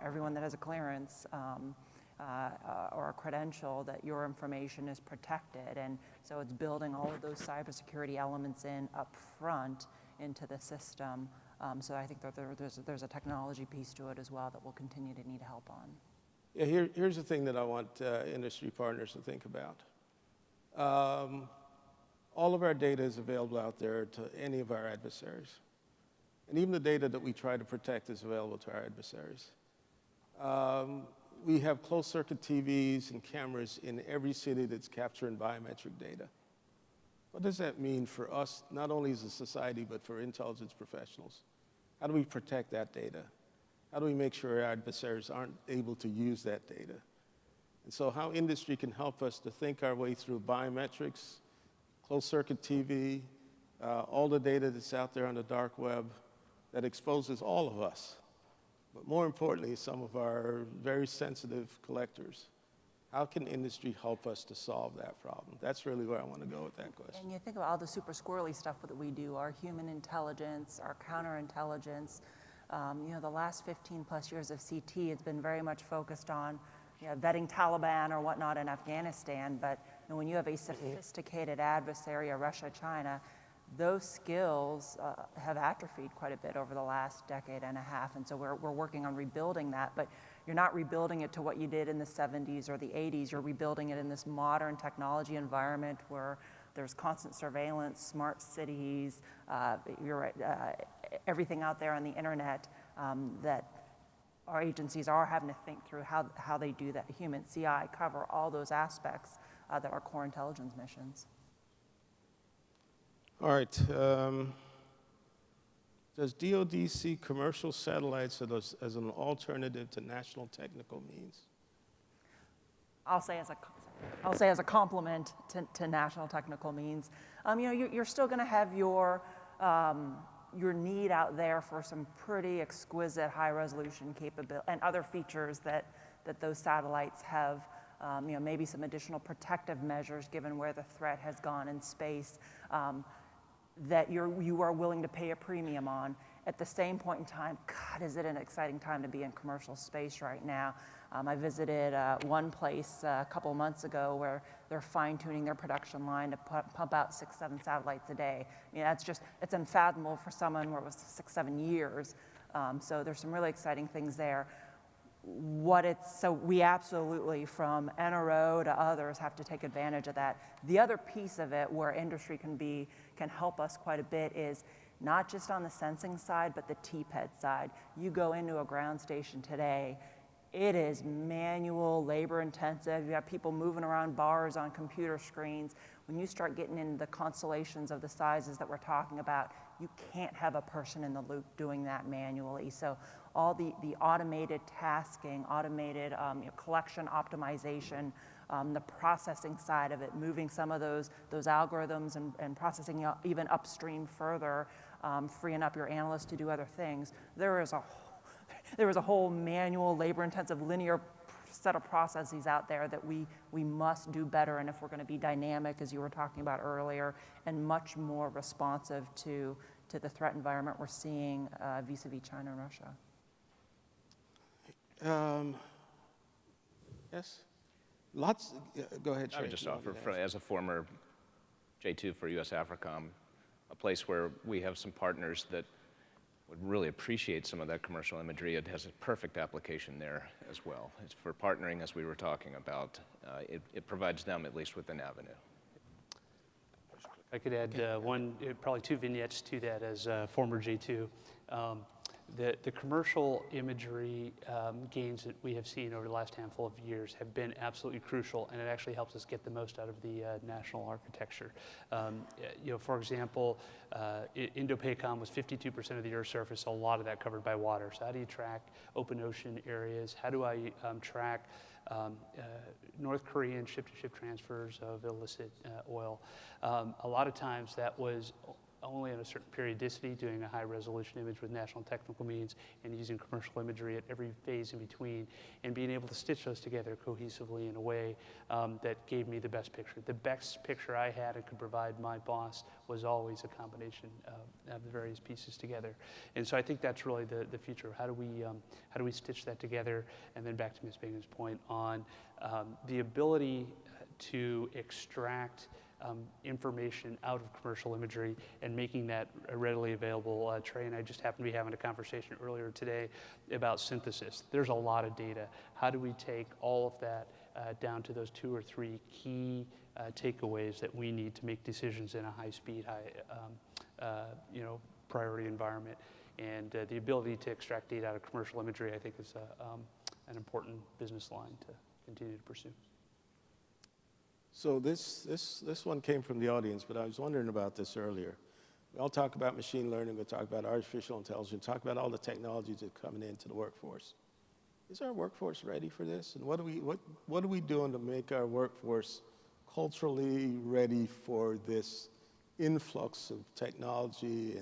everyone that has a clearance or a credential, that your information is protected. And so it's building all of those cybersecurity elements in up front into the system. So I think that there's a technology piece to it as well that we'll continue to need help on. Yeah, here's the thing that I want industry partners to think about. All of our data is available out there to any of our adversaries. And even the data that we try to protect is available to our adversaries. We have closed-circuit TVs and cameras in every city that's capturing biometric data. What does that mean for us, not only as a society, but for intelligence professionals? How do we protect that data? How do we make sure our adversaries aren't able to use that data? And so how industry can help us to think our way through biometrics, closed-circuit TV, all the data that's out there on the dark web that exposes all of us, but more importantly, some of our very sensitive collectors. How can industry help us to solve that problem? That's really where I want to go with that question. And you think about all the super squirrely stuff that we do, our human intelligence, our counterintelligence. The last 15 plus years of CT has been very much focused on vetting Taliban or whatnot in Afghanistan, but when you have a sophisticated adversary, Russia, China, those skills have atrophied quite a bit over the last decade and a half, and so we're working on rebuilding that, but you're not rebuilding it to what you did in the 70s or the 80s, you're rebuilding it in this modern technology environment where there's constant surveillance, smart cities, you're right, everything out there on the internet that our agencies are having to think through how they do that. Human CI cover all those aspects that are core intelligence missions. All right. Does DoD see commercial satellites as an alternative to national technical means? I'll say as a complement to national technical means. You're still going to have your need out there for some pretty exquisite high-resolution capability and other features that those satellites have. Maybe some additional protective measures given where the threat has gone in space. That you are willing to pay a premium on. At the same point in time, God, is it an exciting time to be in commercial space right now. I visited one place a couple of months ago where they're fine-tuning their production line to pump out 6-7 satellites a day. It's unfathomable for someone where it was 6-7 years. So there's some really exciting things there. So we absolutely, from NRO to others, have to take advantage of that. The other piece of it where industry can help us quite a bit is not just on the sensing side, but the TPED side. You go into a ground station today, it is manual, labor intensive. You have people moving around bars on computer screens. When you start getting into the constellations of the sizes that we're talking about, you can't have a person in the loop doing that manually. So all the automated tasking, automated collection optimization, the processing side of it, moving some of those algorithms and processing even upstream further, freeing up your analysts to do other things. There is a whole manual, labor-intensive, linear set of processes out there that we must do better, and if we're going to be dynamic, as you were talking about earlier, and much more responsive to the threat environment we're seeing vis-a-vis China and Russia. Yes? Go ahead, Trey. I would just offer, as a former J2 for US AFRICOM, a place where we have some partners that would really appreciate some of that commercial imagery. It has a perfect application there as well. It's for partnering, as we were talking about. It provides them at least with an avenue. I could add probably 2 vignettes to that as a former J2. The commercial imagery gains that we have seen over the last handful of years have been absolutely crucial, and it actually helps us get the most out of the national architecture. For example, Indo-Pacific was 52% of the Earth's surface, a lot of that covered by water. So how do you track open ocean areas? How do I track North Korean ship-to-ship transfers of illicit oil? A lot of times that was only in a certain periodicity, doing a high-resolution image with national technical means and using commercial imagery at every phase in between, and being able to stitch those together cohesively in a way that gave me the best picture. The best picture I had and could provide my boss was always a combination of the various pieces together. And so I think that's really the future. How do we stitch that together? And then back to Ms. Bingen's point on the ability to extract information out of commercial imagery and making that readily available. Trey and I just happened to be having a conversation earlier today about synthesis. There's a lot of data. How do we take all of that down to those 2 or 3 key takeaways that we need to make decisions in a high-speed, priority environment? And the ability to extract data out of commercial imagery, I think, is an important business line to continue to pursue. So this one came from the audience, but I was wondering about this earlier. We all talk about machine learning, we talk about artificial intelligence, talk about all the technologies that are coming into the workforce. Is our workforce ready for this? And what are we doing to make our workforce culturally ready for this influx of technology,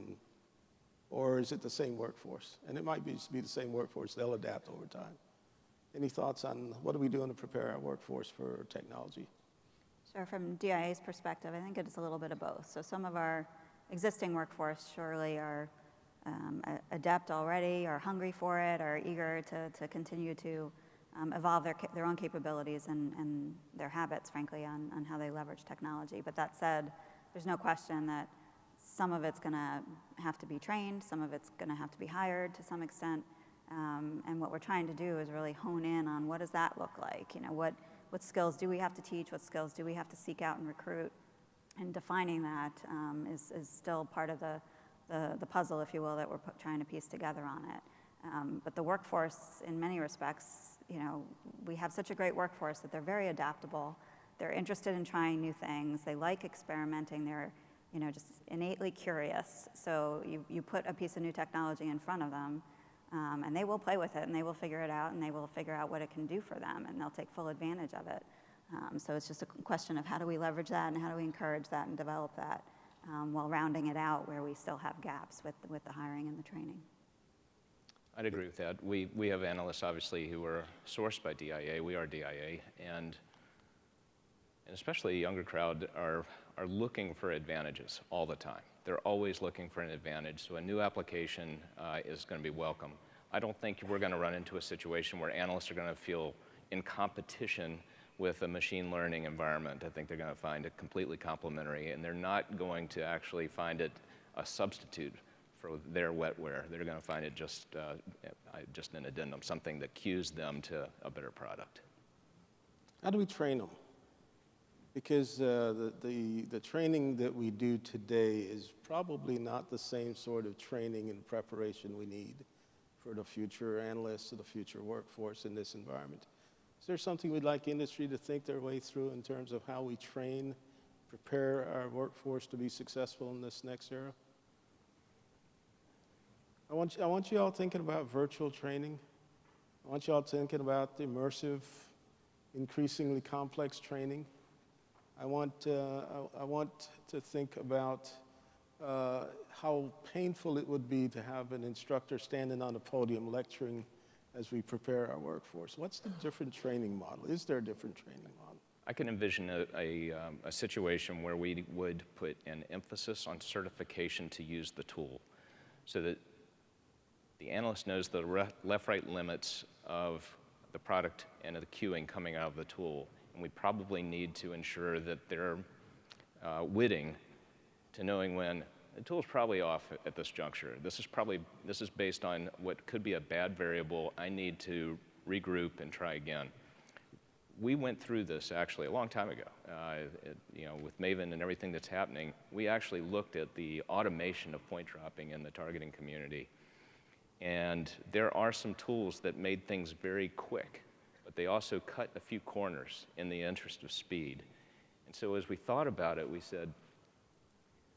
or is it the same workforce? And it might be the same workforce. They'll adapt over time. Any thoughts on what are we doing to prepare our workforce for technology? Sure, from DIA's perspective, I think it's a little bit of both. So some of our existing workforce surely are adept already, are hungry for it, are eager to continue to evolve their own capabilities and their habits, frankly, on how they leverage technology. But that said, there's no question that some of it's going to have to be trained, some of it's going to have to be hired to some extent. And what we're trying to do is really hone in on what does that look like? You know, what skills do we have to teach? What skills do we have to seek out and recruit? And defining that is still part of the puzzle, if you will, that we're trying to piece together on it. But the workforce, in many respects, you know, we have such a great workforce that they're very adaptable. They're interested in trying new things. They like experimenting. They're, you know, just innately curious. So you put a piece of new technology in front of them, and they will play with it, and they will figure it out, and they will figure out what it can do for them, and they'll take full advantage of it. So it's just a question of how do we leverage that and how do we encourage that and develop that while rounding it out where we still have gaps with the hiring and the training. I'd agree with that. We have analysts, obviously, who are sourced by DIA. We are DIA, and especially a younger crowd are looking for advantages all the time. They're always looking for an advantage, so a new application is going to be welcome. I don't think we're going to run into a situation where analysts are going to feel in competition with a machine learning environment. I think they're going to find it completely complementary, and they're not going to actually find it a substitute for their wetware. They're going to find it just an addendum, something that cues them to a better product. How do we train them? Because the training that we do today is probably not the same sort of training and preparation we need for the future analysts or the future workforce in this environment. Is there something we'd like industry to think their way through in terms of how we train, prepare our workforce to be successful in this next era? I want you all thinking about virtual training. I want you all thinking about the immersive, increasingly complex training. I want to think about how painful it would be to have an instructor standing on a podium lecturing as we prepare our workforce. What's the different training model? Is there a different training model? I can envision a situation where we would put an emphasis on certification to use the tool so that the analyst knows the left-right limits of the product and of the queuing coming out of the tool. And we probably need to ensure that they're witting to knowing when the tool's probably off at this juncture. This is based on what could be a bad variable. I need to regroup and try again. We went through this actually a long time ago. With Maven and everything that's happening, we actually looked at the automation of point dropping in the targeting community. And there are some tools that made things very quick, but they also cut a few corners in the interest of speed. And so as we thought about it, we said,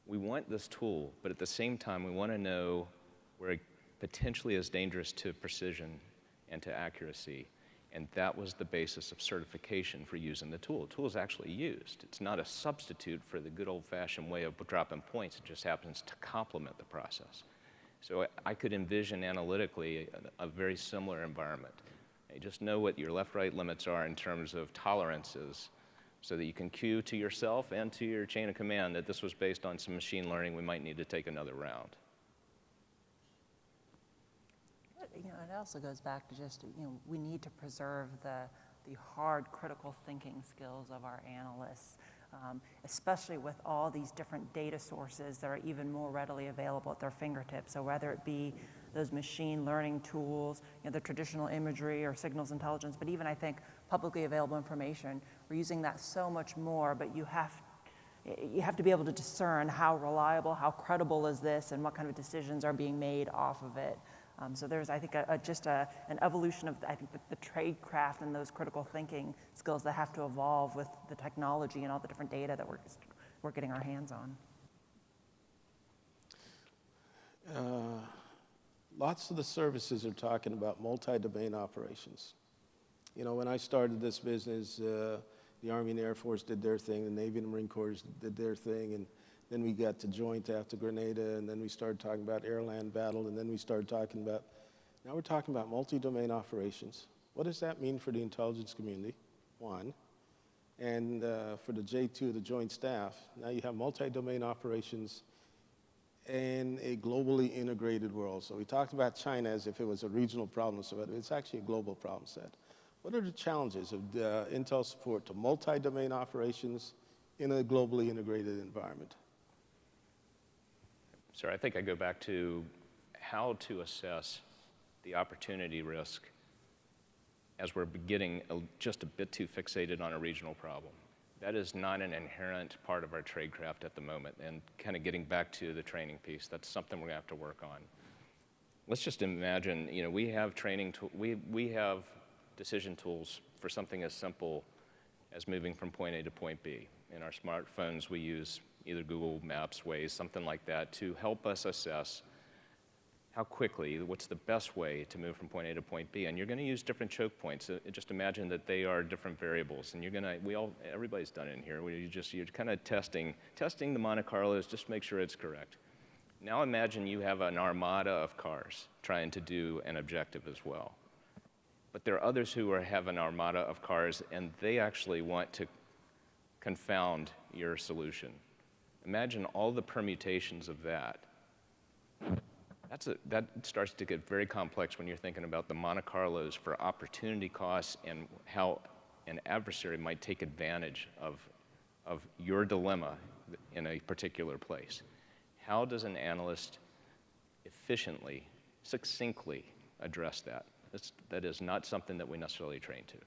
we want this tool, but at the same time, we want to know where it potentially is dangerous to precision and to accuracy. And that was the basis of certification for using the tool. The tool is actually used. It's not a substitute for the good old-fashioned way of dropping points. It just happens to complement the process. So I could envision analytically a very similar environment. You just know what your left-right limits are in terms of tolerances so that you can cue to yourself and to your chain of command that this was based on some machine learning. We might need to take another round. It also goes back to just, we need to preserve the hard critical thinking skills of our analysts, especially with all these different data sources that are even more readily available at their fingertips. So whether it be those machine learning tools, the traditional imagery or signals intelligence, but even I think publicly available information, we're using that so much more, but you have to be able to discern how reliable, how credible is this, and what kind of decisions are being made off of it. So there's, I think, an evolution of, I think, the trade craft and those critical thinking skills that have to evolve with the technology and all the different data that we're getting our hands on. Lots of the services are talking about multi-domain operations. When I started this business, the Army and Air Force did their thing, the Navy and Marine Corps did their thing, and Then we got to joint after Grenada, and then we started talking about air-land battle, and then we started talking about, now we're talking about multi-domain operations. What does that mean for the intelligence community? One. And for the J2, the Joint Staff, now you have multi-domain operations in a globally integrated world. So we talked about China as if it was a regional problem, so it's actually a global problem set. What are the challenges of Intel support to multi-domain operations in a globally integrated environment? Sir, I think I go back to how to assess the opportunity risk as we're getting just a bit too fixated on a regional problem. That is not an inherent part of our tradecraft at the moment. And kind of getting back to the training piece, that's something we're gonna have to work on. Let's just imagine, we have we have decision tools for something as simple as moving from point A to point B. In our smartphones, we use either Google Maps, Waze, something like that, to help us assess how quickly, what's the best way to move from point A to point B. And you're going to use different choke points. Just imagine that they are different variables. And everybody's done it in here, where you're kind of testing the Monte Carlos, just make sure it's correct. Now imagine you have an armada of cars trying to do an objective as well. But there are others who have an armada of cars, and they actually want to confound your solution. Imagine all the permutations of that. That starts to get very complex when you're thinking about the Monte Carlos for opportunity costs and how an adversary might take advantage of your dilemma in a particular place. How does an analyst efficiently, succinctly address that? That is not something that we necessarily train to.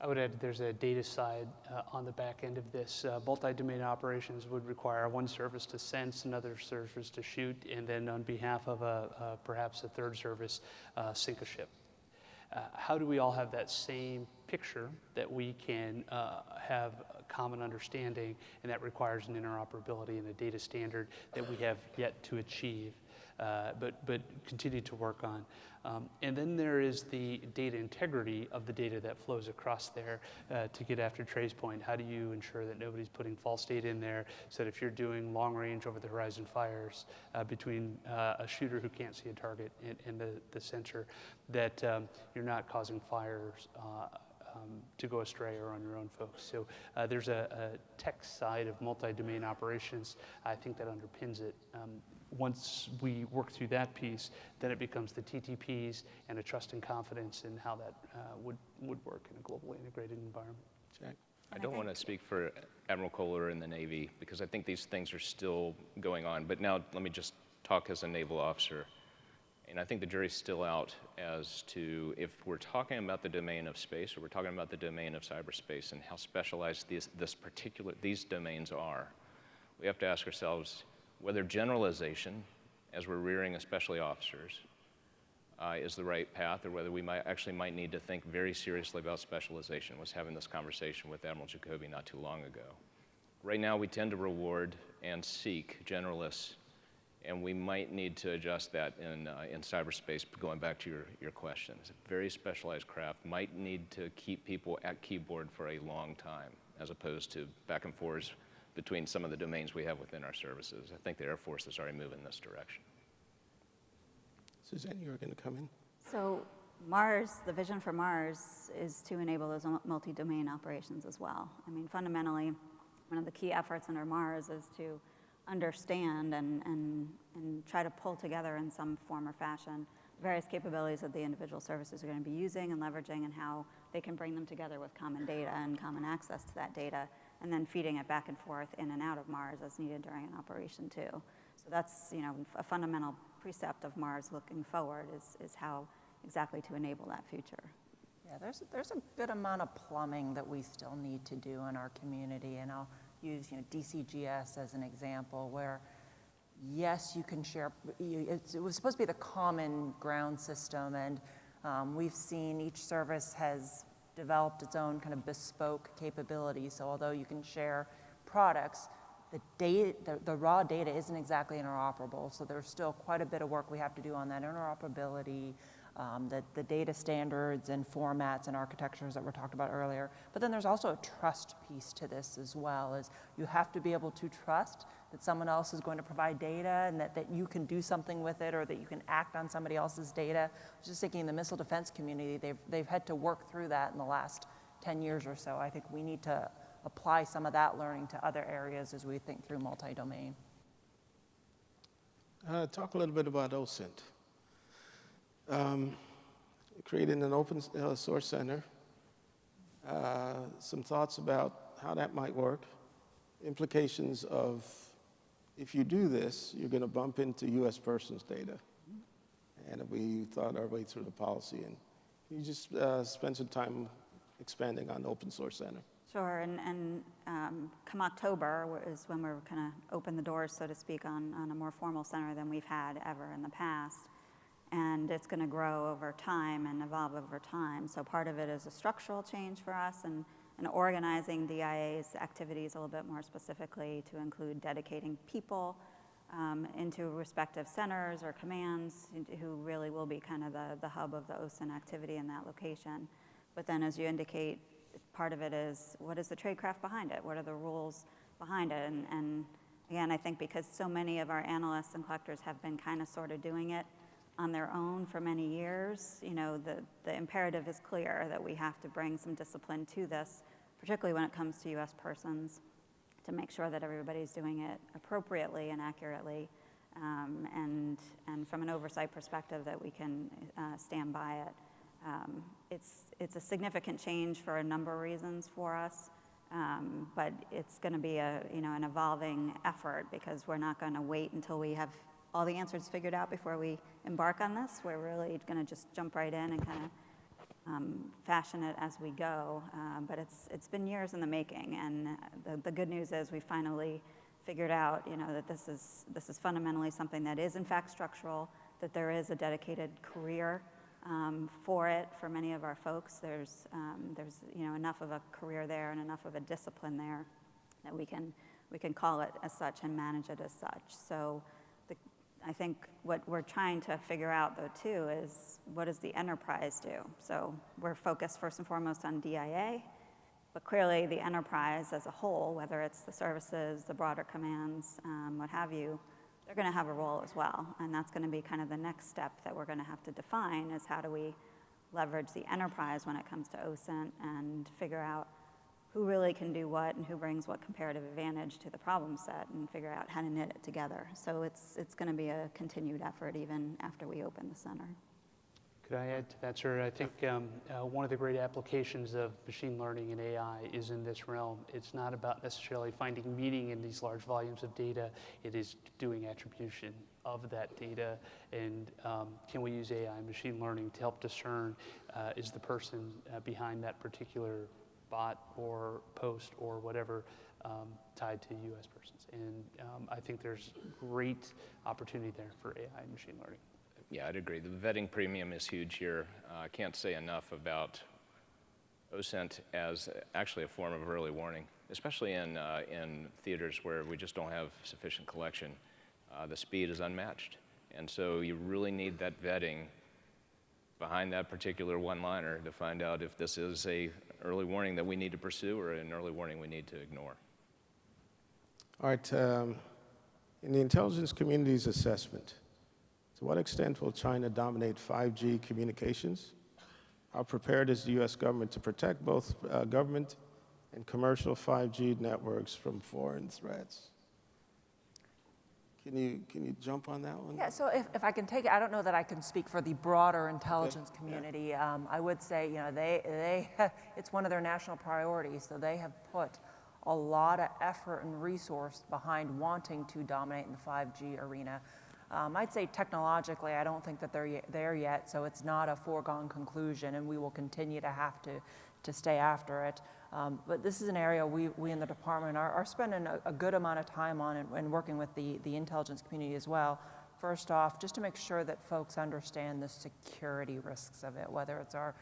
I would add there's a data side on the back end of this. Multi-domain operations would require one service to sense, another service to shoot, and then on behalf of perhaps a third service, sink a ship. How do we all have that same picture that we can have a common understanding, and that requires an interoperability and a data standard that we have yet to achieve, but continue to work on. And then there is the data integrity of the data that flows across there to get after Trey's point. How do you ensure that nobody's putting false data in there so that if you're doing long range over the horizon fires between a shooter who can't see a target and the sensor, that you're not causing fires to go astray or on your own folks. So there's a tech side of multi-domain operations, I think, that underpins it. Once we work through that piece, then it becomes the TTPs and a trust and confidence in how that would work in a globally integrated environment. Jack? I don't want to speak for Admiral Kohler in the Navy, because I think these things are still going on. But now let me just talk as a naval officer. And I think the jury's still out as to if we're talking about the domain of space or we're talking about the domain of cyberspace and how specialized these domains are. We have to ask ourselves whether generalization, as we're rearing especially officers, is the right path, or whether we might need to think very seriously about specialization. I was having this conversation with Admiral Jacoby not too long ago. Right now, we tend to reward and seek generalists, and we might need to adjust that in cyberspace, going back to your question. It's a very specialized craft, might need to keep people at keyboard for a long time, as opposed to back and forth between some of the domains we have within our services. I think the Air Force is already moving in this direction. Suzanne, you were going to come in? So Mars, the vision for Mars is to enable those multi-domain operations as well. I mean, fundamentally, one of the key efforts under Mars is to understand and try to pull together in some form or fashion various capabilities that the individual services are going to be using and leveraging, and how they can bring them together with common data and common access to that data, and then feeding it back and forth in and out of Mars as needed during an operation too. So that's, a fundamental precept of Mars looking forward is how exactly to enable that future. Yeah, there's a good amount of plumbing that we still need to do in our community, and I'll use DCGS as an example where, yes, you can share. It was supposed to be the common ground system, and we've seen each service has developed its own kind of bespoke capability. So although you can share products, the raw data isn't exactly interoperable. So there's still quite a bit of work we have to do on that interoperability, the data standards and formats and architectures that were talked about earlier. But then there's also a trust piece to this as well, is you have to be able to trust that someone else is going to provide data and that you can do something with it or that you can act on somebody else's data. I was just thinking in the missile defense community, they've had to work through that in the last 10 years or so. I think we need to apply some of that learning to other areas as we think through multi-domain. Talk a little bit about OSINT. Creating an open source center, some thoughts about how that might work, implications of if you do this, you're going to bump into U.S. persons data. And we thought our way through the policy. And can you just spend some time expanding on the open source center? Sure, and come October is when we're kind of open the doors, so to speak, on a more formal center than we've had ever in the past. And it's going to grow over time and evolve over time. So part of it is a structural change for us and organizing DIA's activities a little bit more specifically to include dedicating people into respective centers or commands who really will be kind of the hub of the OSINT activity in that location. But then as you indicate, part of it is what is the tradecraft behind it? What are the rules behind it? And again, I think because so many of our analysts and collectors have been kind of sort of doing it on their own for many years, you know, the imperative is clear that we have to bring some discipline to this, particularly when it comes to U.S. persons, to make sure that everybody's doing it appropriately and accurately, and from an oversight perspective that we can stand by it. It's a significant change for a number of reasons for us, but it's going to be an evolving effort because we're not going to wait until we have all the answers figured out before we embark on this. We're really going to just jump right in and kind of fashion it as we go. But it's been years in the making, and the good news is we finally figured out, you know, that this is fundamentally something that is in fact structural, that there is a dedicated career for it for many of our folks. There's you know, enough of a career there and enough of a discipline there that we can call it as such and manage it as such. So I think what we're trying to figure out, though, too, is what does the enterprise do? So we're focused first and foremost on DIA, but clearly the enterprise as a whole, whether it's the services, the broader commands, what have you, they're going to have a role as well. And that's going to be kind of the next step that we're going to have to define is how do we leverage the enterprise when it comes to OSINT and figure out who really can do what and who brings what comparative advantage to the problem set and figure out how to knit it together. So it's going to be a continued effort even after we open the center. Could I add to that, sir? I think one of the great applications of machine learning and AI is in this realm. It's not about necessarily finding meaning in these large volumes of data. It is doing attribution of that data, and can we use AI and machine learning to help discern is the person behind that particular bot or post or whatever tied to U.S. persons. And I think there's great opportunity there for AI and machine learning. Yeah, I'd agree. The vetting premium is huge here. I can't say enough about OSINT as actually a form of early warning, especially in theaters where we just don't have sufficient collection. The speed is unmatched. And so you really need that vetting behind that particular one-liner to find out if this is a early warning that we need to pursue or an early warning we need to ignore. All right, in the intelligence community's assessment, to what extent will China dominate 5G communications? How prepared is the U.S. government to protect both government and commercial 5G networks from foreign threats? Can you jump on that one? Yeah, so if I can take it, I don't know that I can speak for the broader intelligence community. Yeah. I would say, you know, they it's one of their national priorities, so they have put a lot of effort and resource behind wanting to dominate in the 5G arena. I'd say technologically, I don't think that they're there yet, so it's not a foregone conclusion, and we will continue to have to stay after it. But this is an area we in the department are spending a good amount of time on and working with the intelligence community as well. First off, just to make sure that folks understand the security risks of it, whether it's our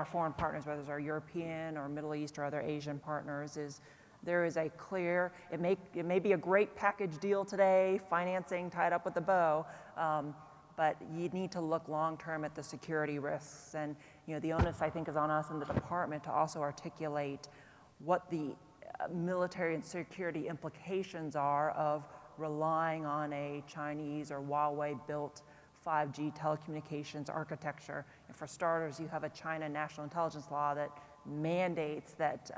foreign partners, whether it's our European or Middle East or other Asian partners, there is a clear, it may be a great package deal today, financing tied up with a bow, but you need to look long-term at the security risks. And the onus, I think, is on us in the department to also articulate what the military and security implications are of relying on a Chinese or Huawei-built 5G telecommunications architecture. And for starters, you have a China national intelligence law that mandates that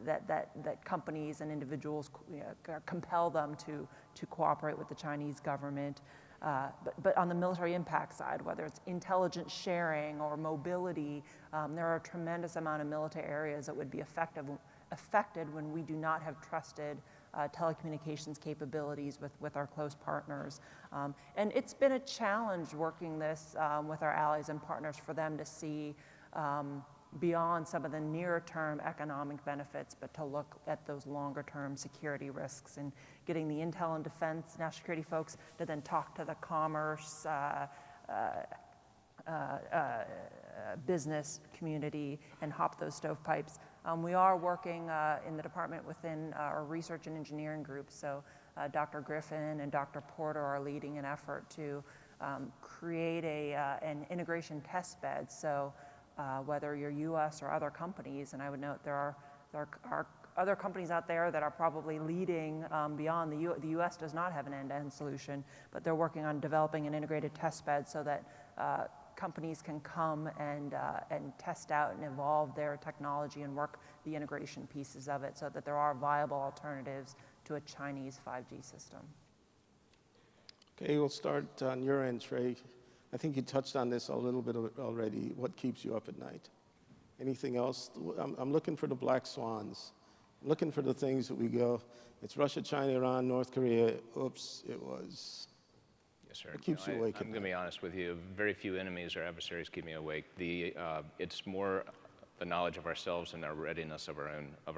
that companies and individuals compel them to cooperate with the Chinese government. But on the military impact side, whether it's intelligence sharing or mobility, there are a tremendous amount of military areas that would be affected when we do not have trusted telecommunications capabilities with our close partners. And it's been a challenge working this with our allies and partners for them to see beyond some of the near-term economic benefits, but to look at those longer-term security risks and getting the intel and defense, national security folks to then talk to the commerce, business community and hop those stovepipes. We are working in the department within our research and engineering group. So Dr. Griffin and Dr. Porter are leading an effort to create an integration test bed. So whether you're U.S. or other companies, and I would note there are other companies out there that are probably leading beyond the U.S. does not have an end-to-end solution, but they're working on developing an integrated test bed so that companies can come and test out and evolve their technology and work the integration pieces of it so that there are viable alternatives to a Chinese 5G system. Okay, we'll start on your end, Trey. I think you touched on this a little bit already. What keeps you up at night? Anything else? I'm looking for the black swans. I'm looking for the things that we go, it's Russia, China, Iran, North Korea. Oops, it was. Yes, sir. What keeps you awake at I'm going to be honest with you. Very few enemies or adversaries keep me awake. It's more the knowledge of ourselves and our readiness of our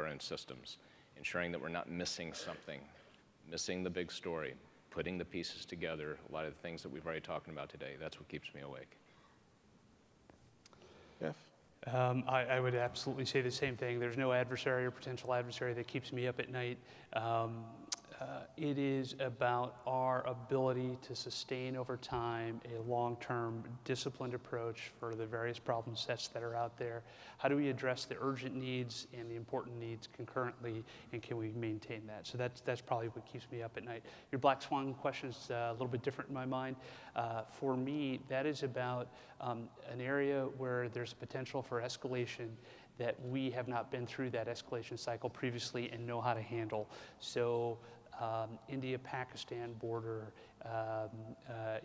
own systems, ensuring that we're not missing something, missing the big story, putting the pieces together, a lot of the things that we've already talked about today. That's what keeps me awake. Jeff? I would absolutely say the same thing. There's no adversary or potential adversary that keeps me up at night. It is about our ability to sustain over time a long-term disciplined approach for the various problem sets that are out there. How do we address the urgent needs and the important needs concurrently, and can we maintain that? So that's probably what keeps me up at night. Your black swan question is a little bit different in my mind. For me, that is about an area where there's potential for escalation that we have not been through that escalation cycle previously and know how to handle. So India-Pakistan border,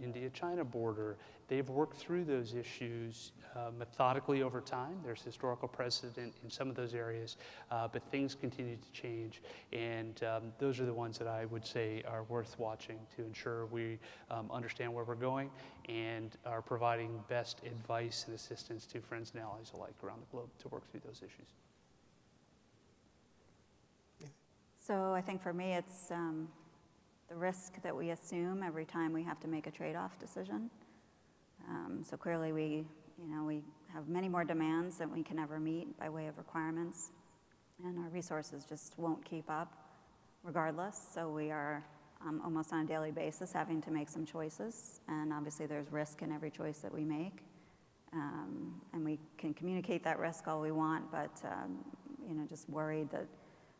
India-China border, they've worked through those issues methodically over time. There's historical precedent in some of those areas, but things continue to change. And those are the ones that I would say are worth watching to ensure we understand where we're going and are providing best advice and assistance to friends and allies alike around the globe to work through those issues. So I think for me, it's the risk that we assume every time we have to make a trade-off decision. So clearly we have many more demands than we can ever meet by way of requirements, and our resources just won't keep up regardless. So we are almost on a daily basis having to make some choices, and obviously there's risk in every choice that we make. And we can communicate that risk all we want, but just worried that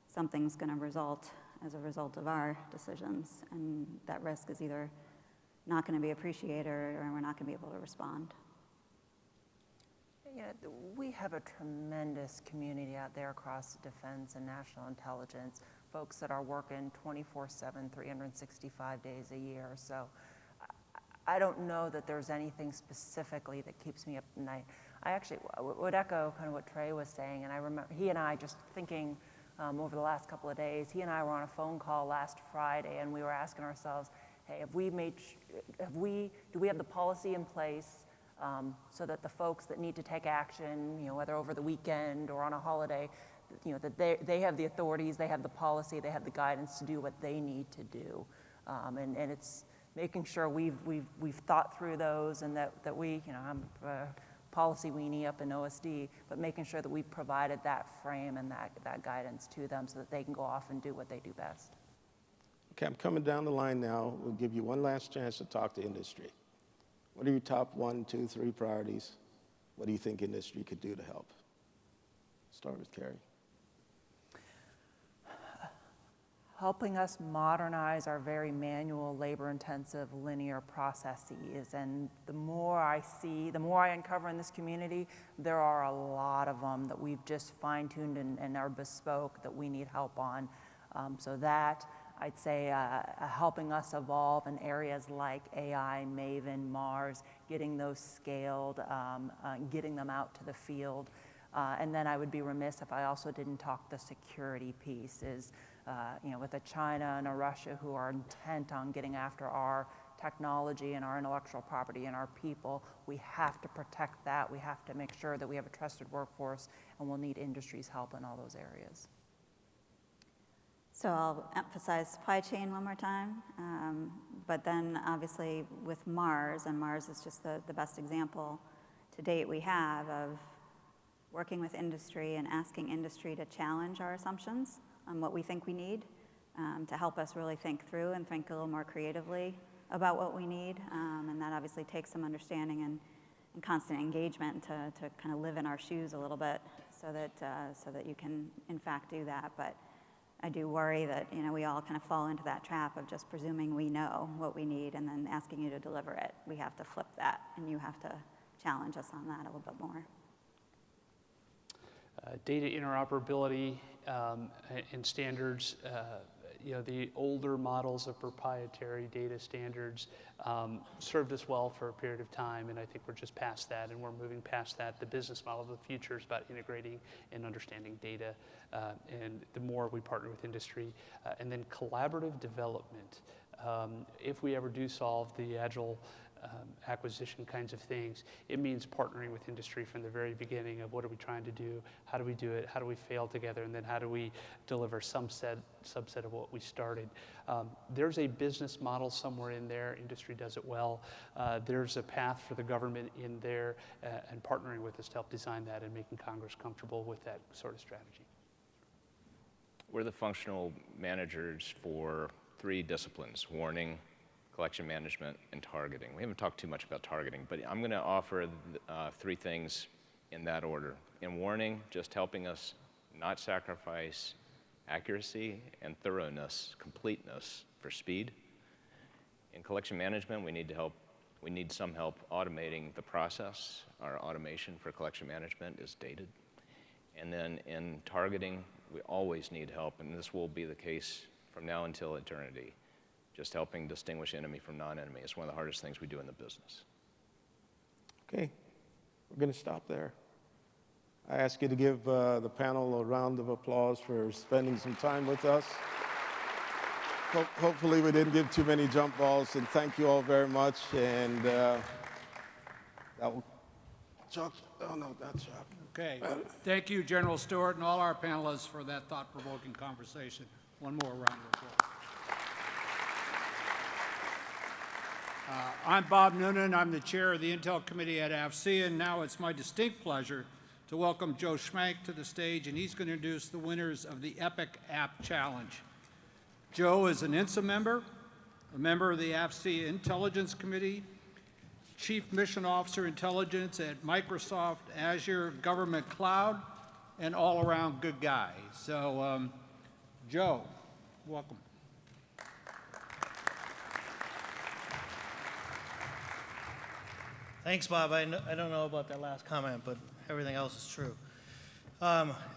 something's going to result as a result of our decisions, and that risk is either not going to be appreciated or we're not going to be able to respond. We have a tremendous community out there across defense and national intelligence, folks that are working 24/7, 365 days a year. So I don't know that there's anything specifically that keeps me up at night. I actually would echo kind of what Trey was saying, and I remember he and I just thinking over the last couple of days, he and I were on a phone call last Friday, and we were asking ourselves, hey, do we have the policy in place so that the folks that need to take action, whether over the weekend or on a holiday, that they have the authorities, they have the policy, they have the guidance to do what they need to do, and it's making sure we've thought through those, and that we, I'm a policy weenie up in OSD, but making sure that we've provided that frame and that guidance to them so that they can go off and do what they do best. Okay, I'm coming down the line now. We'll give you one last chance to talk to industry. What are your top 1, 2, 3 priorities? What do you think industry could do to help? Start with Kari. Helping us modernize our very manual, labor-intensive, linear processes. And the more I see, the more I uncover in this community, there are a lot of them that we've just fine-tuned and are bespoke that we need help on. So that, I'd say, helping us evolve in areas like AI, Maven, Mars, getting those scaled, getting them out to the field. And then I would be remiss if I also didn't talk the security piece is, with a China and a Russia who are intent on getting after our technology and our intellectual property and our people, we have to protect that. We have to make sure that we have a trusted workforce, and we'll need industry's help in all those areas. So I'll emphasize supply chain one more time, but then obviously with Mars, and Mars is just the best example to date we have of working with industry and asking industry to challenge our assumptions on what we think we need, to help us really think through and think a little more creatively about what we need. And that obviously takes some understanding and constant engagement to kind of live in our shoes a little bit so that you can in fact do that. But I do worry that we all kind of fall into that trap of just presuming we know what we need and then asking you to deliver it. We have to flip that, and you have to challenge us on that a little bit more. Data interoperability and standards, the older models of proprietary data standards served us well for a period of time, and I think we're just past that, and we're moving past that. The business model of the future is about integrating and understanding data, and the more we partner with industry, and then collaborative development. If we ever do solve the agile acquisition kinds of things, it means partnering with industry from the very beginning of what are we trying to do, how do we do it, how do we fail together, and then how do we deliver some subset of what we started. There's a business model somewhere in there. Industry does it well. There's a path for the government in there and partnering with us to help design that and making Congress comfortable with that sort of strategy. We're the functional managers for 3 disciplines: warning, collection management, and targeting. We haven't talked too much about targeting, but I'm going to offer 3 things in that order. In warning, just helping us not sacrifice accuracy and thoroughness, completeness for speed. In collection management, we need some help automating the process. Our automation for collection management is dated. And then in targeting, we always need help, and this will be the case from now until eternity. Just helping distinguish enemy from non-enemy is one of the hardest things we do in the business. Okay, we're going to stop there. I ask you to give the panel a round of applause for spending some time with us. Hopefully we didn't give too many jump balls, and thank you all very much. And that will, Chuck, oh no, not Chuck. Okay, thank you, General Stewart, and all our panelists for that thought-provoking conversation. One more round of applause. I'm Bob Noonan. I'm the chair of the Intel Committee at AFCEA, and now it's my distinct pleasure to welcome Joe Schmank to the stage, and he's going to introduce the winners of the EPIC App Challenge. Joe is an INSA member, a member of the AFCEA Intelligence Committee, Chief Mission Officer Intelligence at Microsoft Azure Government Cloud, and all-around good guy. So, Joe, welcome. Thanks, Bob. I don't know about that last comment, but everything else is true.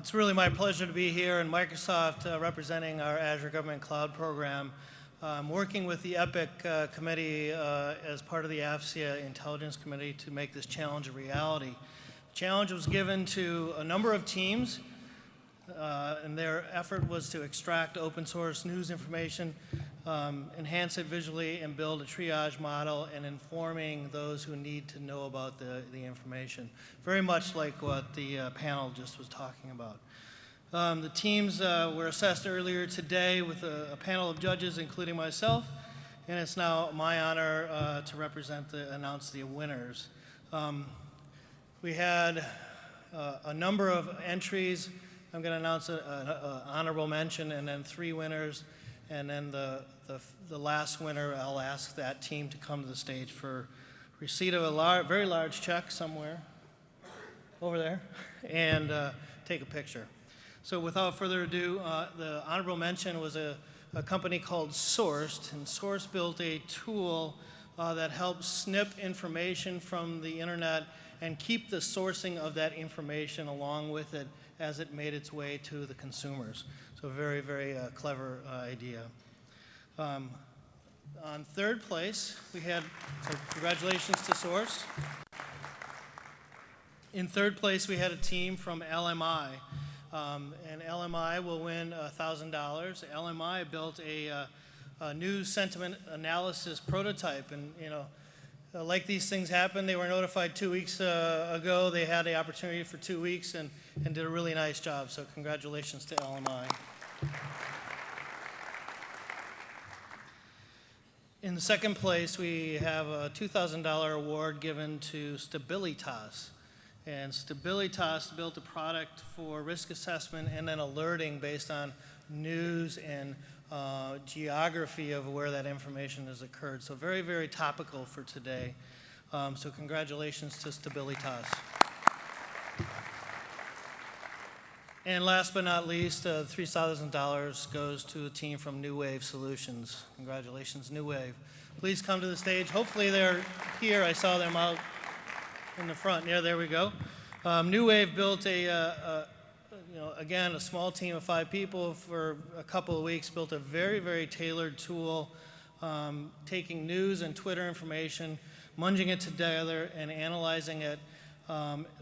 It's really my pleasure to be here in Microsoft representing our Azure Government Cloud program. I'm working with the EPIC committee as part of the AFCEA Intelligence Committee to make this challenge a reality. The challenge was given to a number of teams, and their effort was to extract open source news information, enhance it visually, and build a triage model and informing those who need to know about the information. Very much like what the panel just was talking about. The teams were assessed earlier today with a panel of judges, including myself, and it's now my honor to announce the winners. We had a number of entries. I'm going to announce an honorable mention and then 3 winners, and then the last winner, I'll ask that team to come to the stage for receipt of a very large check somewhere over there and take a picture. So without further ado, the honorable mention was a company called Sourced, and Sourced built a tool that helps snip information from the internet and keep the sourcing of that information along with it as it made its way to the consumers. So very, very clever idea. On third place, we had, so congratulations to Source. In third place, we had a team from LMI. And LMI will win $1,000. LMI built a new sentiment analysis prototype, and like these things happen, they were notified 2 weeks ago. They had the opportunity for 2 weeks and did a really nice job. So congratulations to LMI. In the second place, we have a $2,000 award given to Stabilitas. And Stabilitas built a product for risk assessment and then alerting based on news and geography of where that information has occurred. So very, very topical for today. So congratulations to Stabilitas. And last but not least, $3,000 goes to a team from New Wave Solutions. Congratulations, New Wave. Please come to the stage. Hopefully they're here. I saw them out in the front. Yeah, there we go. New Wave built again, a small team of 5 people for a couple of weeks, built a very, very tailored tool, taking news and Twitter information, munging it together and analyzing it.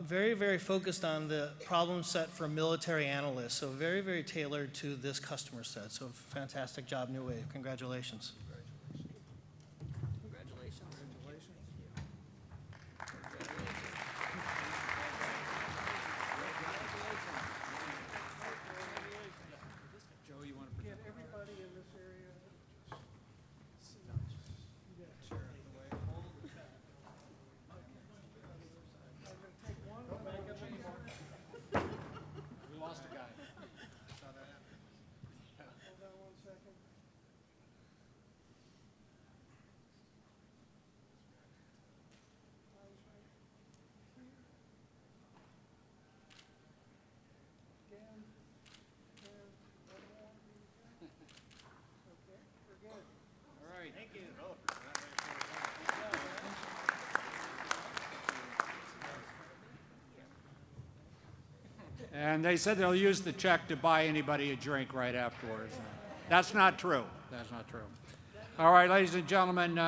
Very, very focused on the problem set for military analysts. So very, very tailored to this customer set. So fantastic job, New Wave. Congratulations. And they said they'll use the check to buy anybody a drink right afterwards. That's not true. That's not true. All right, ladies and gentlemen,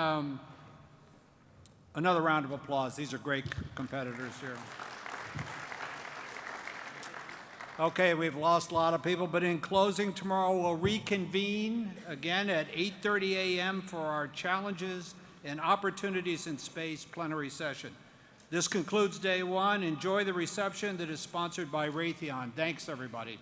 another round of applause. These are great competitors here. Okay, we've lost a lot of people, but in closing, tomorrow we'll reconvene again at 8:30 a.m. for our Challenges and Opportunities in Space plenary session. This concludes day one. Enjoy the reception that is sponsored by Raytheon. Thanks, everybody.